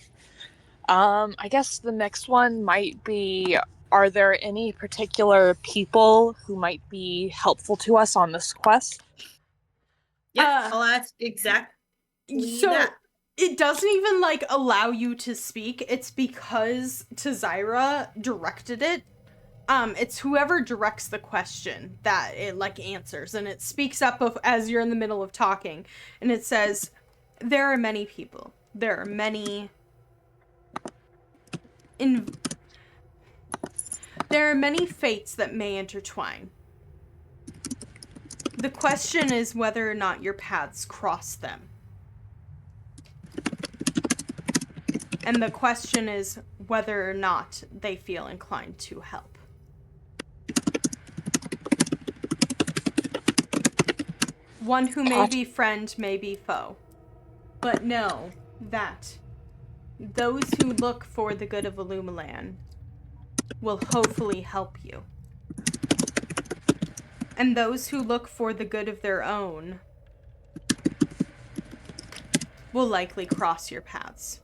I guess the next one might be, are there any particular people who might be helpful to us on this quest? Yeah, I'll ask exactly So, that. it doesn't even, like, allow you to speak. It's because Tazira directed it. It's whoever directs the question that it, like, answers. And it speaks up as you're in the middle of talking. And it says, there are many people. There are many... There are many fates that may intertwine. The question is whether or not your paths cross them. And the question is whether or not they feel inclined to help. One who may be friend, may be foe. But know that those who look for the good of Ilumelan will hopefully help you. And those who look for the good of their own will likely cross your paths.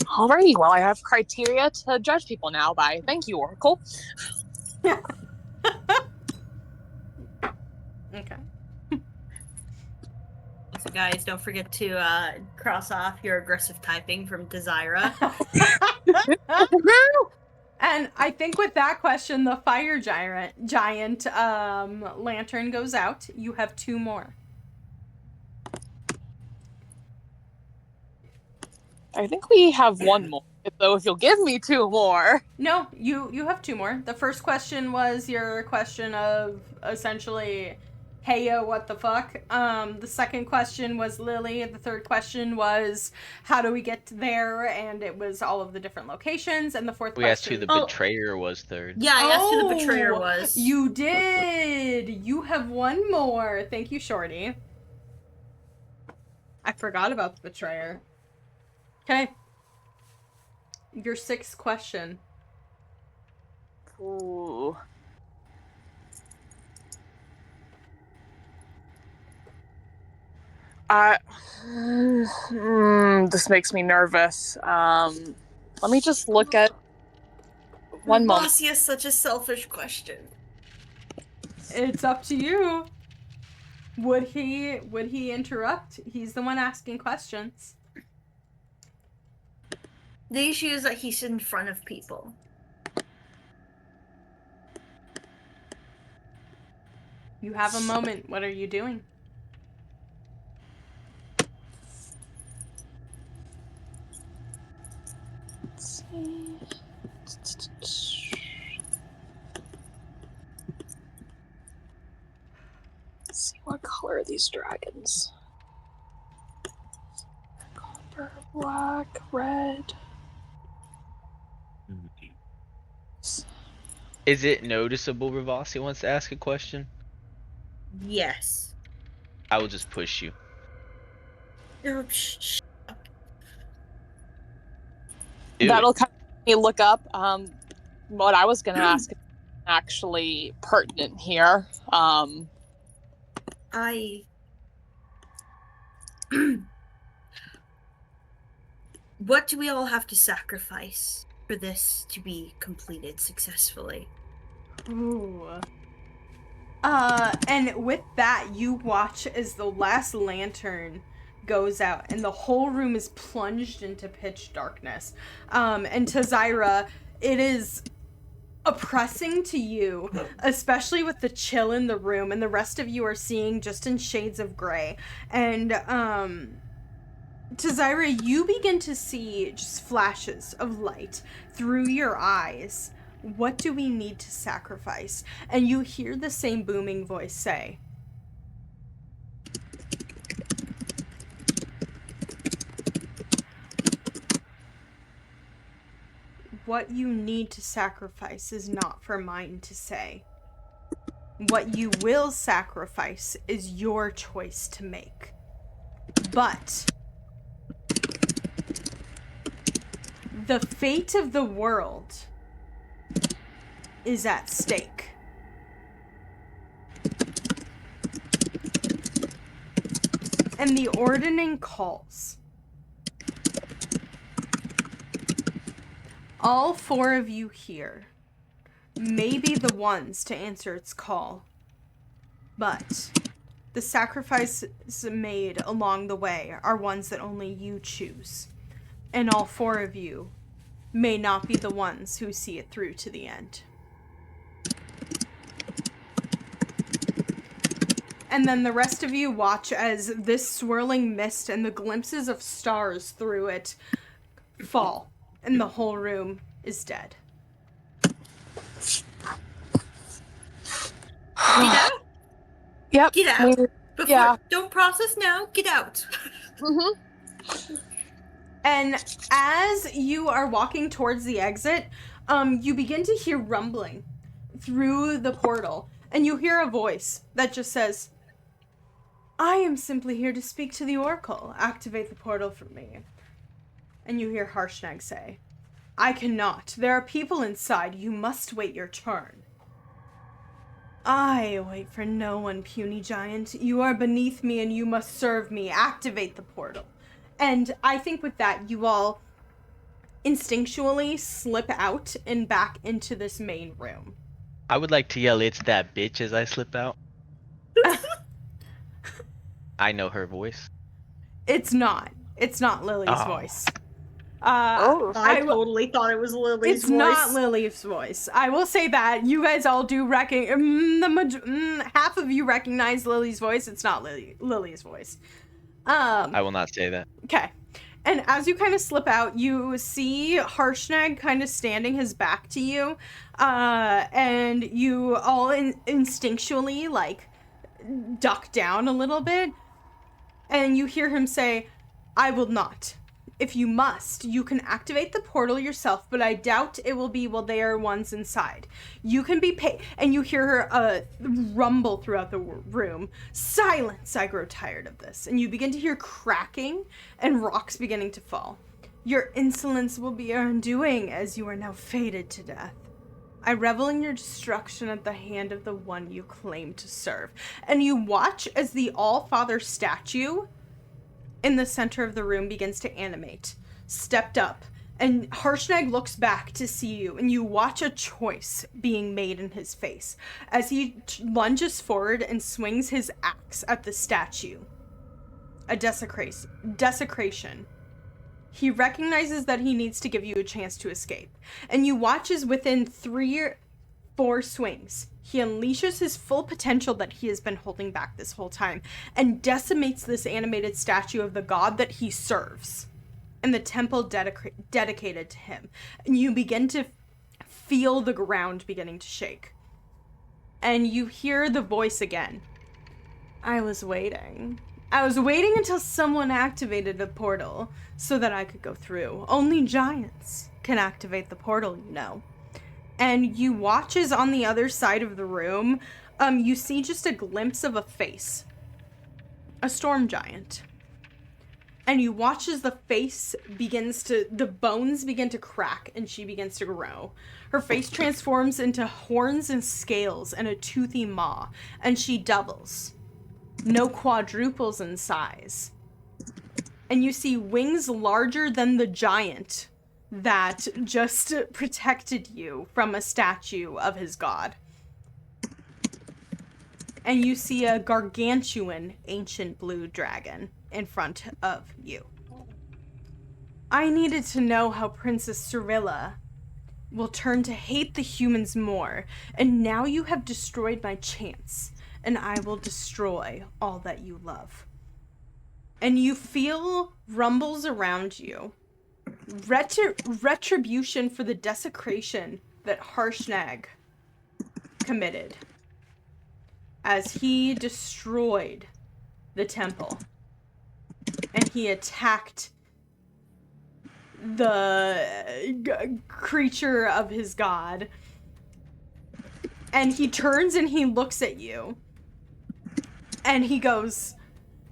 Alrighty, well, I have criteria to judge people now by. Thank you, Oracle. Okay. guys, don't forget to cross off your aggressive typing from Desira. And I think with that question, the fire giant lantern goes out. You have 2 more. I think we have 1 more. So if you'll give me 2 more. No, you have 2 more. The first question was your question of essentially, hey yo, what the fuck? The second question was Lily. The third question was how do we get there? And it was all of the different locations. And the fourth We question. asked who the betrayer was third. Yeah, I asked who the betrayer was. You did. You have 1 more. Thank you, Shorty. I forgot about the betrayer. Okay. Your 6th question. Ooh. This makes me nervous. Let me just look at one moment. Bossy is such a selfish question. It's up to you. Would he interrupt? He's the one asking questions. The issue is that he's in front of people. You have a moment. What are you doing? Let's see what color are these dragons. Copper, black, red. Is it noticeable Rivasi wants to ask a question? Yes. I will just push you. Oh, shh. That'll kind of make me look up. What I was going to ask is actually pertinent here. What do we all have to sacrifice for this to be completed successfully? Ooh. And with that, you watch as the last lantern goes out and the whole room is plunged into pitch darkness. And to Zyra, it is oppressing to you, especially with the chill in the room, and the rest of you are seeing just in shades of gray. And, to Zyra, you begin to see just flashes of light through your eyes. What do we need to sacrifice? And you hear the same booming voice say, what you need to sacrifice is not for mine to say. What you will sacrifice is your choice to make. But the fate of the world is at stake. And the Ordning calls. All 4 of you here may be the ones to answer its call, but the sacrifices made along the way are ones that only you choose, and all 4 of you may not be the ones who see it through to the end. And then the rest of you watch as this swirling mist and the glimpses of stars through it fall, and the whole room is dead. Get out? Yep. Get out. Before, Yeah. Don't process now. Get out. Mm-hmm. And as you are walking towards the exit, you begin to hear rumbling through the portal. And you hear a voice that just says, I am simply here to speak to the Oracle. Activate the portal for me. And you hear Harshnag say, I cannot. There are people inside. You must wait your turn. I wait for no one, puny giant. You are beneath me and you must serve me. Activate the portal. And I think with that, you all instinctually slip out and back into this main room. I would like to yell, it's that bitch, as I slip out. I know her voice. It's not. It's not Lily's voice. I totally thought it was Lily's voice. It's not Lily's voice. I will say that. You guys all do half of you recognize Lily's voice. It's not Lily's voice. I will not say that. Okay. And as you kind of slip out, you see Harshnag kind of standing his back to you. And you all instinctually, like, duck down a little bit. And you hear him say, "I will not. If you must, you can activate the portal yourself, but I doubt it will be while they are ones inside. You can be paid." And you hear her rumble throughout the room. "Silence, I grow tired of this." And you begin to hear cracking and rocks beginning to fall. "Your insolence will be your undoing, as you are now fated to death. I revel in your destruction at the hand of the one you claim to serve." And you watch as the All-Father statue in the center of the room begins to animate, stepped up, and Harshnag looks back to see you, and you watch a choice being made in his face as he lunges forward and swings his axe at the statue. A desecration. He recognizes that he needs to give you a chance to escape, and you watch as within 3 or 4 swings, he unleashes his full potential that he has been holding back this whole time and decimates this animated statue of the god that he serves and the temple dedicated to him. And you begin to feel the ground beginning to shake. And you hear the voice again. "I was waiting. I was waiting until someone activated a portal so that I could go through. Only giants can activate the portal, you know." And you watch as on the other side of the room, you see just a glimpse of a face. A storm giant. And you watch as the face the bones begin to crack and she begins to grow. Her face transforms into horns and scales and a toothy maw, and she doubles. No, quadruples in size. And you see wings larger than the giant that just protected you from a statue of his god. And you see a gargantuan ancient blue dragon in front of you. "I needed to know how Princess Cyrilla will turn to hate the humans more, and now you have destroyed my chance, and I will destroy all that you love." And you feel rumbles around you. Retribution for the desecration that Harshnag committed as he destroyed the temple and he attacked the creature of his god. And he turns and he looks at you and he goes,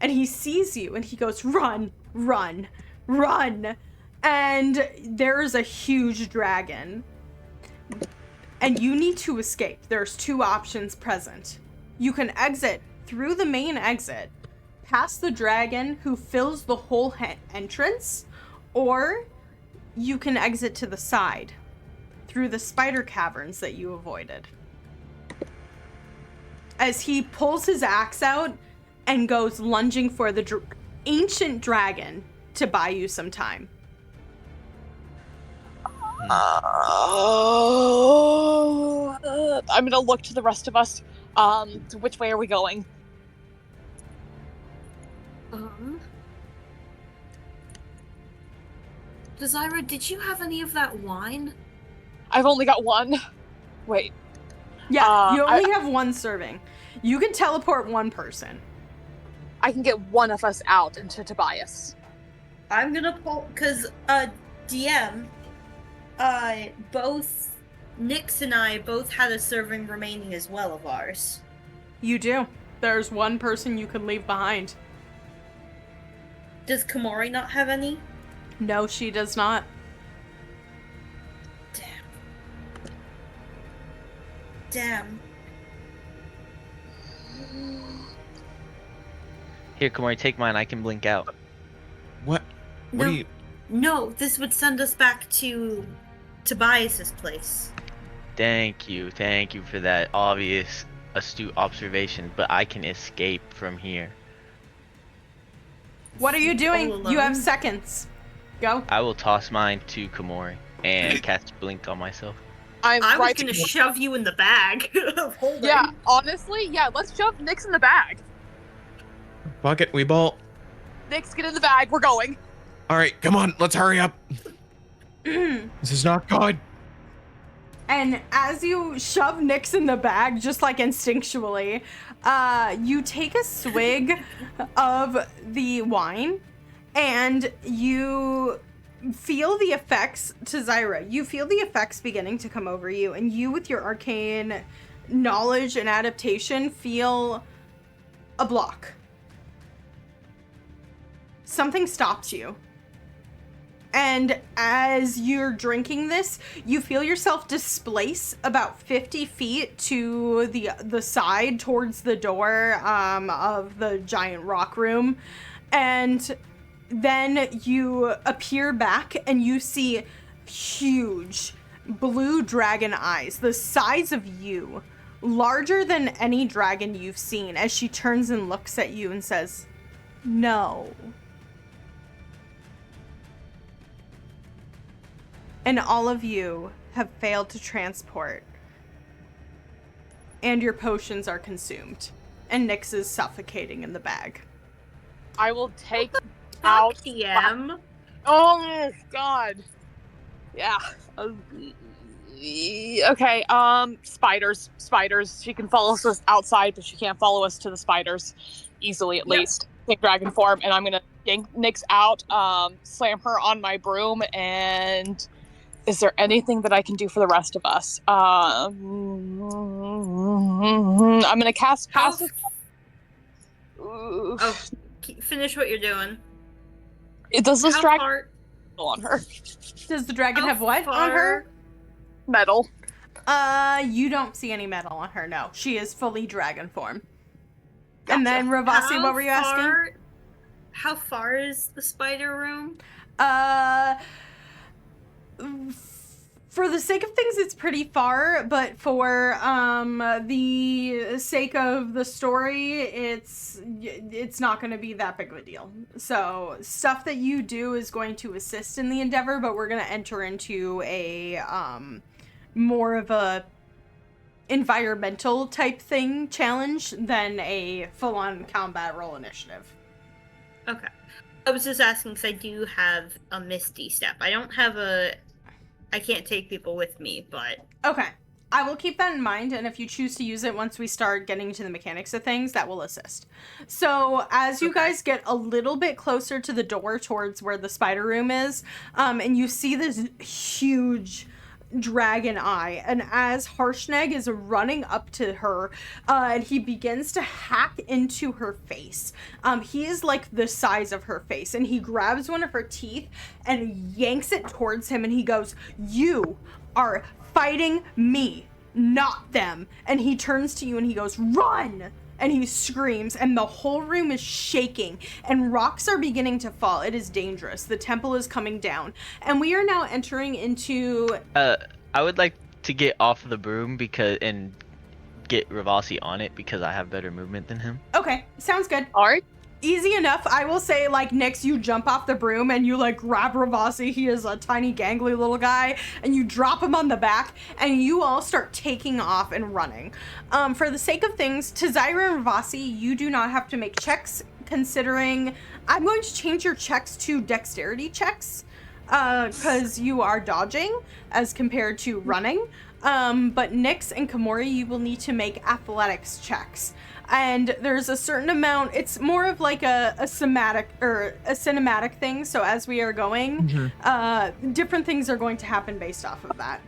and he sees you and he goes, "Run, run, run." And there's a huge dragon. And you need to escape. There's 2 options present. You can exit through the main exit, past the dragon who fills the whole entrance, or you can exit to the side, through the spider caverns that you avoided. As he pulls his axe out and goes lunging for the ancient dragon to buy you some time. I'm gonna look to the rest of us. Which way are we going? Zari, did you have any of that wine? I've only got 1. Wait. Yeah, you only have 1 serving. You can teleport 1 person. I can get one of us out into Tobias. I'm gonna pull, cause, DM, both Nyx and I both had a serving remaining as well of ours. You do. There's 1 person you can leave behind. Does Komori not have any? No, she does not. Damn. Here, Komori, take mine. I can blink out. What? What No. do you... No, this would send us back to Tobias's place. Thank you for that obvious, astute observation, but I can escape from here. What are you doing? All You have alone. seconds. Go. I will toss mine to Komori and cast blink on myself. I'm I was right. gonna shove you in the bag of holding. Yeah, honestly, yeah. Let's shove Nyx in the bag. Fuck it, we bolt. Nyx, get in the bag. We're going. All right, come on, let's hurry up. This is not good. And as you shove Nyx in the bag, just like instinctually, you take a swig of the wine and you feel the effects to Zyra. You feel the effects beginning to come over you, and you, with your arcane knowledge and adaptation, feel a block. Something stops you. And as you're drinking this, you feel yourself displace about 50 feet to the side towards the door of the giant rock room. And then you appear back and you see huge blue dragon eyes, the size of you, larger than any dragon you've seen, as she turns and looks at you and says, "No." And all of you have failed to transport. And your potions are consumed. And Nyx is suffocating in the bag. I will take out. TM. Oh God. Yeah. Okay. Spiders. She can follow us outside, but she can't follow us to the spiders easily, at least. Take dragon form, and I'm gonna yank Nyx out, slam her on my broom, and. Is there anything that I can do for the rest of us? I'm gonna cast passive. Oh, finish what you're doing. Does this How dragon far? on her? Does the dragon How have what on her? Metal. You don't see any metal on her, no. She is fully dragon form. Gotcha. And then, Ravasi, what were you asking? How far is the spider room? For the sake of things, it's pretty far, but for the sake of the story, it's not going to be that big of a deal. So stuff that you do is going to assist in the endeavor, but we're going to enter into a more of a environmental type thing challenge than a full-on combat roll initiative. Okay. I was just asking because I do have a Misty Step. I can't take people with me, but... Okay. I will keep that in mind, and if you choose to use it once we start getting into the mechanics of things, that will assist. So, as you guys get a little bit closer to the door towards where the spider room is, and you see this huge dragon eye, and as Harshnag is running up to her, and he begins to hack into her face. He is like the size of her face, and he grabs one of her teeth and yanks it towards him, and he goes, "You are fighting me, not them." And he turns to you and he goes, "Run!" And he screams, and the whole room is shaking, and rocks are beginning to fall. It is dangerous. The temple is coming down, and we are now entering into... I would like to get off the broom and get Ravasi on it because I have better movement than him. Okay, sounds good. All right. Easy enough. I will say, like, Nyx, you jump off the broom and you, like, grab Ravasi. He is a tiny, gangly little guy, and you drop him on the back, and you all start taking off and running. For the sake of things, to Zyra and Ravasi, you do not have to make checks, considering I'm going to change your checks to dexterity checks, because you are dodging as compared to running. But Nyx and Komori, you will need to make athletics checks. And there's a certain amount, it's more of like a cinematic thing. So as we are going, different things are going to happen based off of that.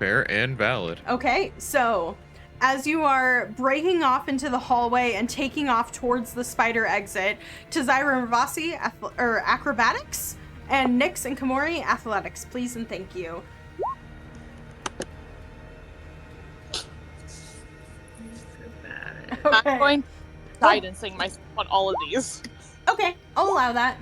Fair and valid. Okay, so as you are breaking off into the hallway and taking off towards the spider exit, to Zyra and Ravasi, acrobatics, and Nyx and Komori, athletics, please and thank you. Okay. I'm going to guidancing myself on all of these. Okay, I'll allow that.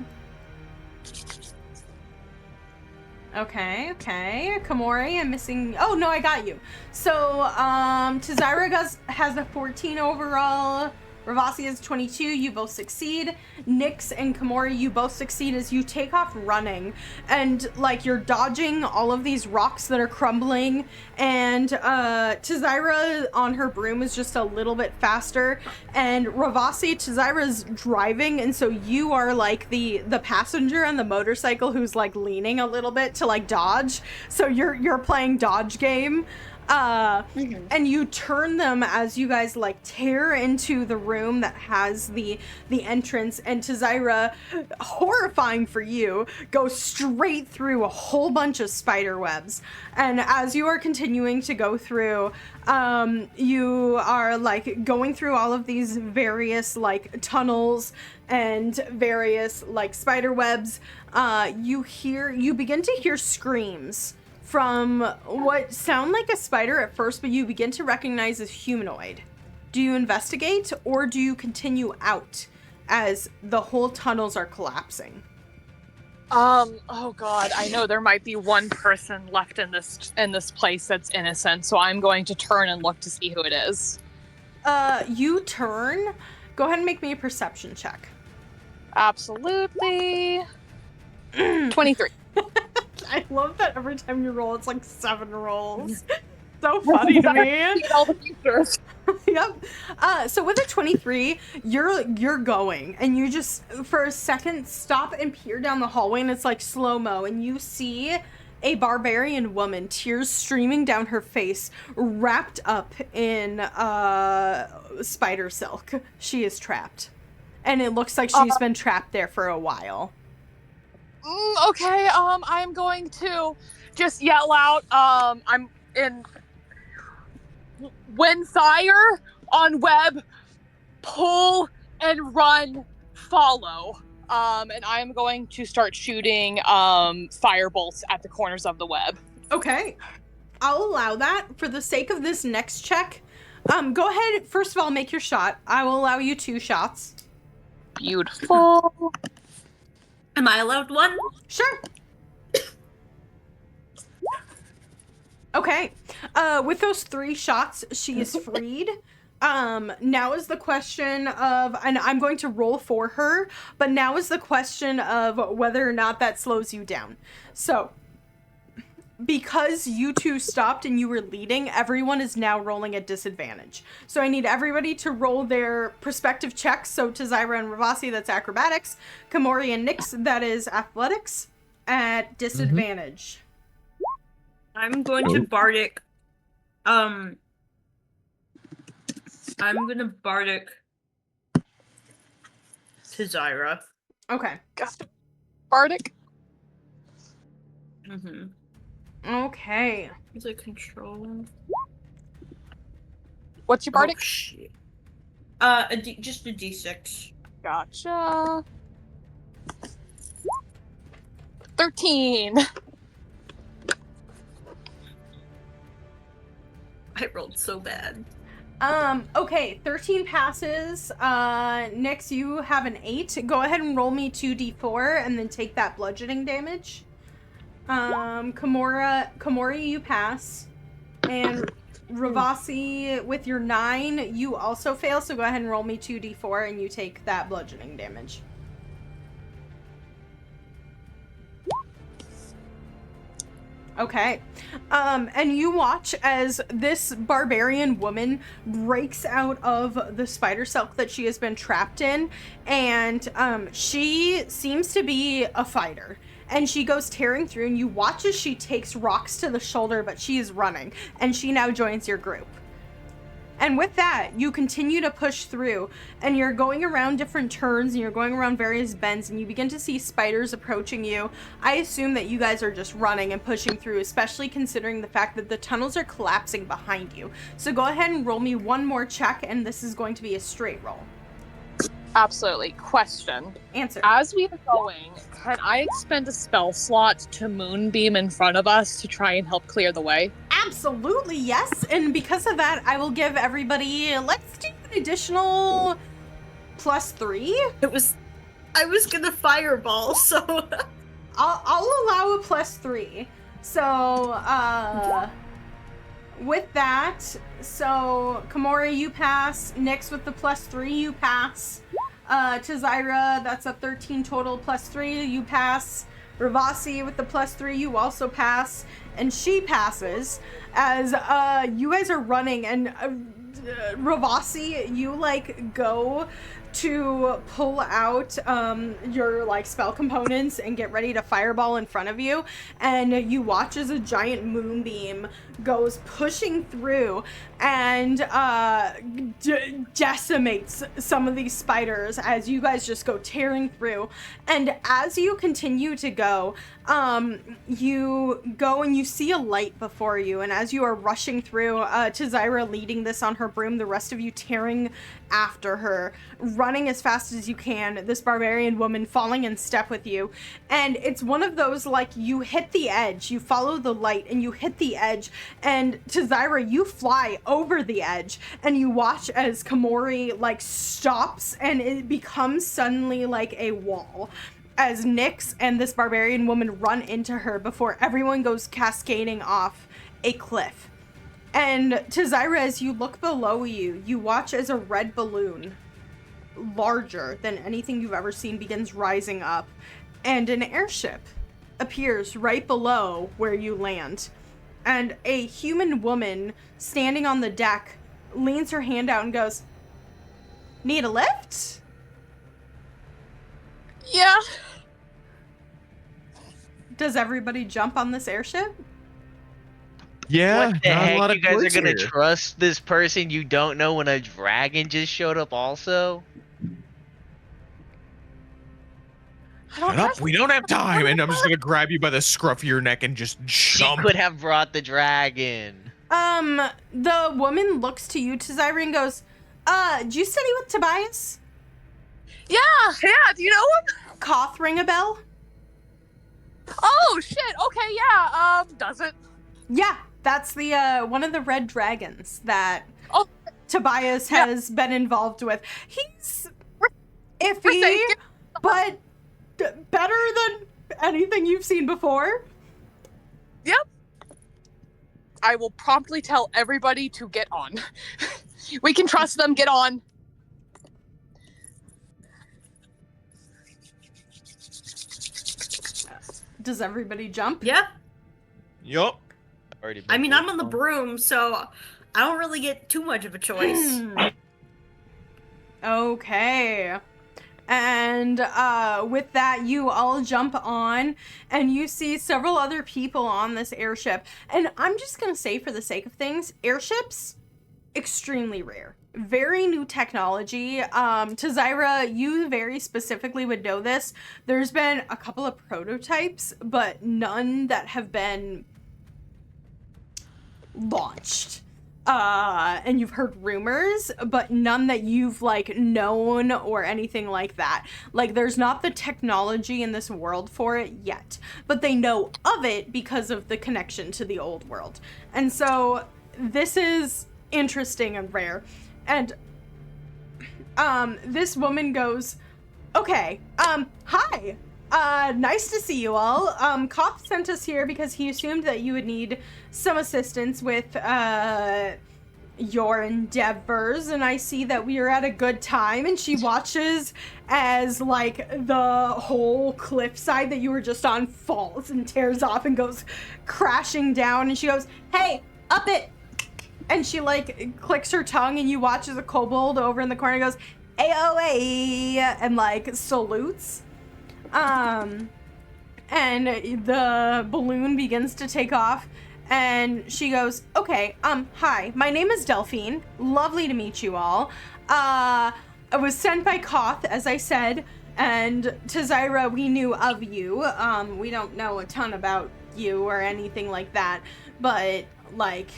Okay. Komori, I'm missing... Oh, no, I got you. So, Tazira has a 14 overall. Ravasi is 22, you both succeed. Nyx and Komori, you both succeed as you take off running. And, like, you're dodging all of these rocks that are crumbling. And Tzaira on her broom is just a little bit faster. And Ravasi, Tzaira's driving, and so you are, like, the passenger on the motorcycle who's, like, leaning a little bit to, like, dodge. So you're playing dodge game. And you turn them as you guys like tear into the room that has the entrance, and Tzaira, horrifying for you, goes straight through a whole bunch of spider webs. And as you are continuing to go through, you are like going through all of these various like tunnels and various like spider webs. You begin to hear screams from what sound like a spider at first, but you begin to recognize as humanoid. Do you investigate, or do you continue out as the whole tunnels are collapsing? Oh god, I know there might be one person left in this place that's innocent, so I'm going to turn and look to see who it is. You turn. Go ahead and make me a perception check. Absolutely. 23. I love that every time you roll, it's like 7 rolls. So funny to me. All the futures. Yep. So with a 23, you're going, and you just for a second stop and peer down the hallway, and it's like slow-mo, and you see a barbarian woman, tears streaming down her face, wrapped up in spider silk. She is trapped, and it looks like she's been trapped there for a while. Okay, I'm going to just yell out, I'm in when fire on web, pull and run, follow. And I'm going to start shooting fire bolts at the corners of the web. Okay. I'll allow that for the sake of this next check. Go ahead, first of all, make your shot. I will allow you 2 shots. Beautiful. Am I allowed 1? Sure. Okay. With those 3 shots, she is freed. Now is the question of, and I'm going to roll for her, but now is the question of whether or not that slows you down. So, because you 2 stopped and you were leading, everyone is now rolling at disadvantage. So I need everybody to roll their prospective checks. So Tzaira and Ravasi, that's acrobatics. Komori and Nyx, that is athletics, at disadvantage. I'm going to Bardic. I'm gonna Bardic Tzaira. Okay. Bardic. Okay. Is it control? What's your Bardic? Oh, shit. Just a D6. Gotcha. 13. I rolled so bad. Okay, 13 passes. Nyx, you have an 8. Go ahead and roll me 2d4 and then take that bludgeoning damage. Komori, you pass. And Ravasi, with your 9, you also fail, so go ahead and roll me 2d4 and you take that bludgeoning damage. Okay. And you watch as this barbarian woman breaks out of the spider silk that she has been trapped in, and she seems to be a fighter. And she goes tearing through, and you watch as she takes rocks to the shoulder, but she is running, and she now joins your group. And with that, you continue to push through, and you're going around different turns, and you're going around various bends, and you begin to see spiders approaching you. I assume that you guys are just running and pushing through, especially considering the fact that the tunnels are collapsing behind you. So go ahead and roll me one more check, and this is going to be a straight roll. Absolutely. Question. Answer. As we are going, can I expend a spell slot to moonbeam in front of us to try and help clear the way? Absolutely, yes. And because of that, I will give everybody, let's do an additional +3. I was gonna fireball, so I'll allow a +3. So, with that, so Komori, you pass. Nyx with the +3, you pass. To Zyra, that's a 13 total +3, you pass. Ravasi with the +3, you also pass. And she passes as you guys are running, and Ravasi, you like go to pull out your like spell components and get ready to fireball in front of you, and you watch as a giant moonbeam goes pushing through and decimates some of these spiders as you guys just go tearing through. And as you continue to go, you go and you see a light before you, and as you are rushing through, Zyra leading this on her broom, the rest of you tearing after her, running as fast as you can, this barbarian woman falling in step with you. And it's one of those, like, you hit the edge, you follow the light, and you hit the edge, and Zyra, you fly over the edge, and you watch as Komori, like, stops, and it becomes suddenly like a wall, as Nyx and this barbarian woman run into her before everyone goes cascading off a cliff. And to Zyra, as you look below you, you watch as a red balloon, larger than anything you've ever seen, begins rising up, and an airship appears right below where you land. And a human woman standing on the deck leans her hand out and goes, "Need a lift?" Yeah. Does everybody jump on this airship? Yeah, What the not a heck? lot of You guys are choice gonna here. trust this person you don't know when a dragon just showed up also? Shut up, we don't have time, and I'm just gonna grab you by the scruff of your neck and just She jump. could have brought the dragon. The woman looks to you, to Zyra, and goes, "Do you study with Tobias? Yeah, do you know him? Koth ring a bell?" Oh, shit, okay, yeah, does it? Yeah, that's the, one of the red dragons that Oh. Tobias has been involved with. He's iffy, Forsaken. but better than anything you've seen before. Yep. I will promptly tell everybody to get on. We can trust them, get on. Does everybody jump? Yeah. Yup. Already I been mean, there. I'm on the broom, so I don't really get too much of a choice. Okay. And with that, you all jump on, and you see several other people on this airship. And I'm just going to say, for the sake of things, airships, extremely rare. Very new technology. To Zyra, you very specifically would know this. There's been a couple of prototypes, but none that have been launched. And you've heard rumors, but none that you've, like, known or anything like that. Like, there's not the technology in this world for it yet, but they know of it because of the connection to the old world. And so, this is interesting and rare. And, this woman goes, "Okay, hi. Nice to see you all. Koth sent us here because he assumed that you would need some assistance with, your endeavors, and I see that we are at a good time." And she watches as, like, the whole cliffside that you were just on falls and tears off and goes crashing down, and she goes, "Hey, up it!" And she, like, clicks her tongue, and you watch as a kobold over in the corner goes, "AOA," and, like, salutes. And the balloon begins to take off, and she goes, "Okay, hi, my name is Delphine. Lovely to meet you all. I was sent by Koth, as I said, and to Zyra, we knew of you. We don't know a ton about you or anything like that, but, like,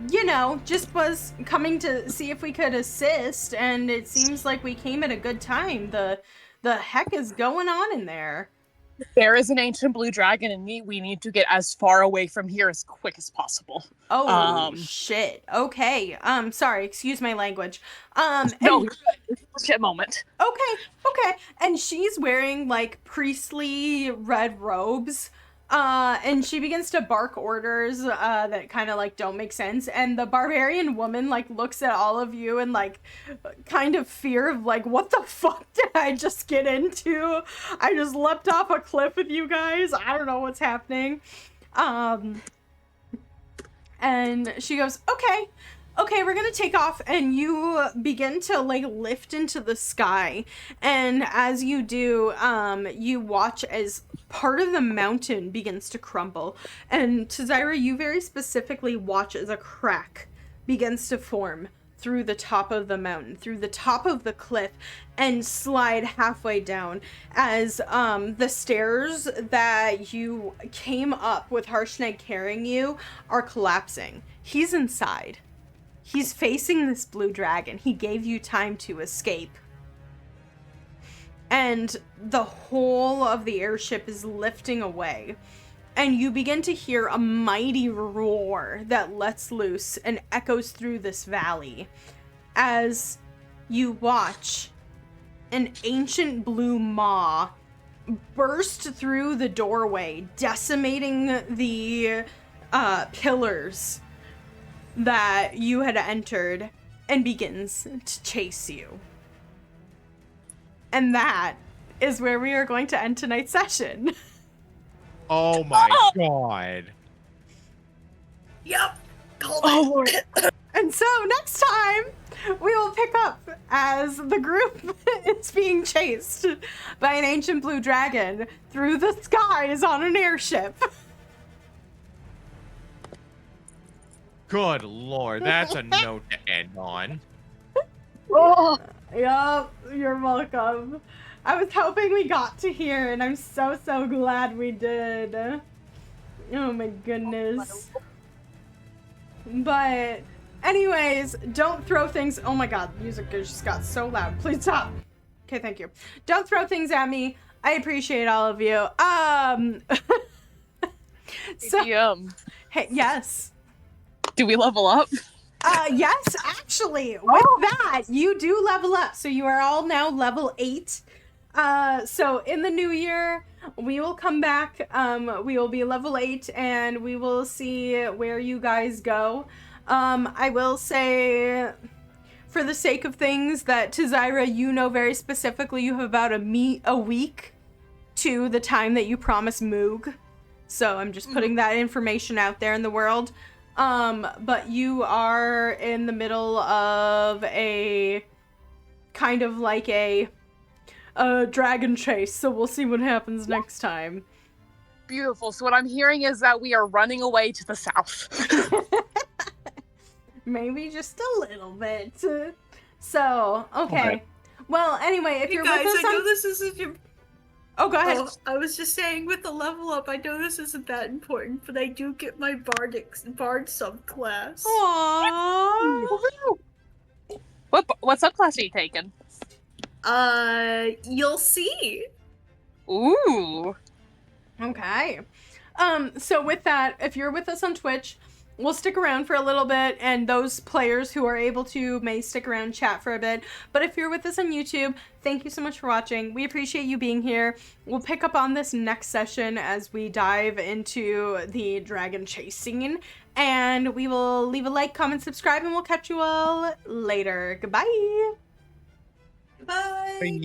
you know, just was coming to see if we could assist, and it seems like we came at a good time. The heck is going on in there?" There is an ancient blue dragon, and we need to get as far away from here as quick as possible. Oh, shit. Okay. Sorry, excuse my language. No, shit moment. Okay. And she's wearing, like, priestly red robes, And she begins to bark orders that kind of like don't make sense, and the barbarian woman like looks at all of you and like kind of fear of like, what the fuck did I just get into? I just leapt off a cliff with you guys. I don't know what's happening. And she goes, okay, we're gonna take off, and you begin to like lift into the sky, and as you do, you watch as part of the mountain begins to crumble, and to Zari, you very specifically watch as a crack begins to form through the top of the mountain, through the top of the cliff, and slide halfway down as the stairs that you came up with Harshnag carrying you are collapsing. He's inside. He's facing this blue dragon. He gave you time to escape. And the whole of the airship is lifting away. And you begin to hear a mighty roar that lets loose and echoes through this valley as you watch an ancient blue maw burst through the doorway, decimating the pillars that you had entered, and begins to chase you. And that is where we are going to end tonight's session. Oh my god. Yep. Oh, And so next time, we will pick up as the group is being chased by an ancient blue dragon through the skies on an airship. Good lord, that's a note to end on. oh. Yup, you're welcome. I was hoping we got to here, and I'm so glad we did. Oh my goodness. But anyways, don't throw things. Oh my god, the music just got so loud. Please stop. Okay, thank you. Don't throw things at me. I appreciate all of you. So, hey, yes. Do we level up? Yes, actually, with that, you do level up. So you are all now level 8. So in the new year, we will come back. We will be level 8, and we will see where you guys go. I will say, for the sake of things, that to Zyra, you know very specifically you have about a week to the time that you promised Moog. So I'm just putting that information out there in the world. But you are in the middle of a kind of like a dragon chase, so we'll see what happens next time. Beautiful. So what I'm hearing is that we are running away to the south. Maybe just a little bit. So, okay. Well, anyway, if Hey you're guys, with us I know on... this isn't your... Oh, go ahead. Oh, I was just saying, with the level up, I know this isn't that important, but I do get my bard subclass. Aww. What subclass are you taking? You'll see. Ooh. Okay. So with that, if you're with us on Twitch, we'll stick around for a little bit, and those players who are able to may stick around and chat for a bit. But if you're with us on YouTube, thank you so much for watching. We appreciate you being here. We'll pick up on this next session as we dive into the dragon chase scene. And we will leave a like, comment, subscribe, and we'll catch you all later. Goodbye! Bye. Bye.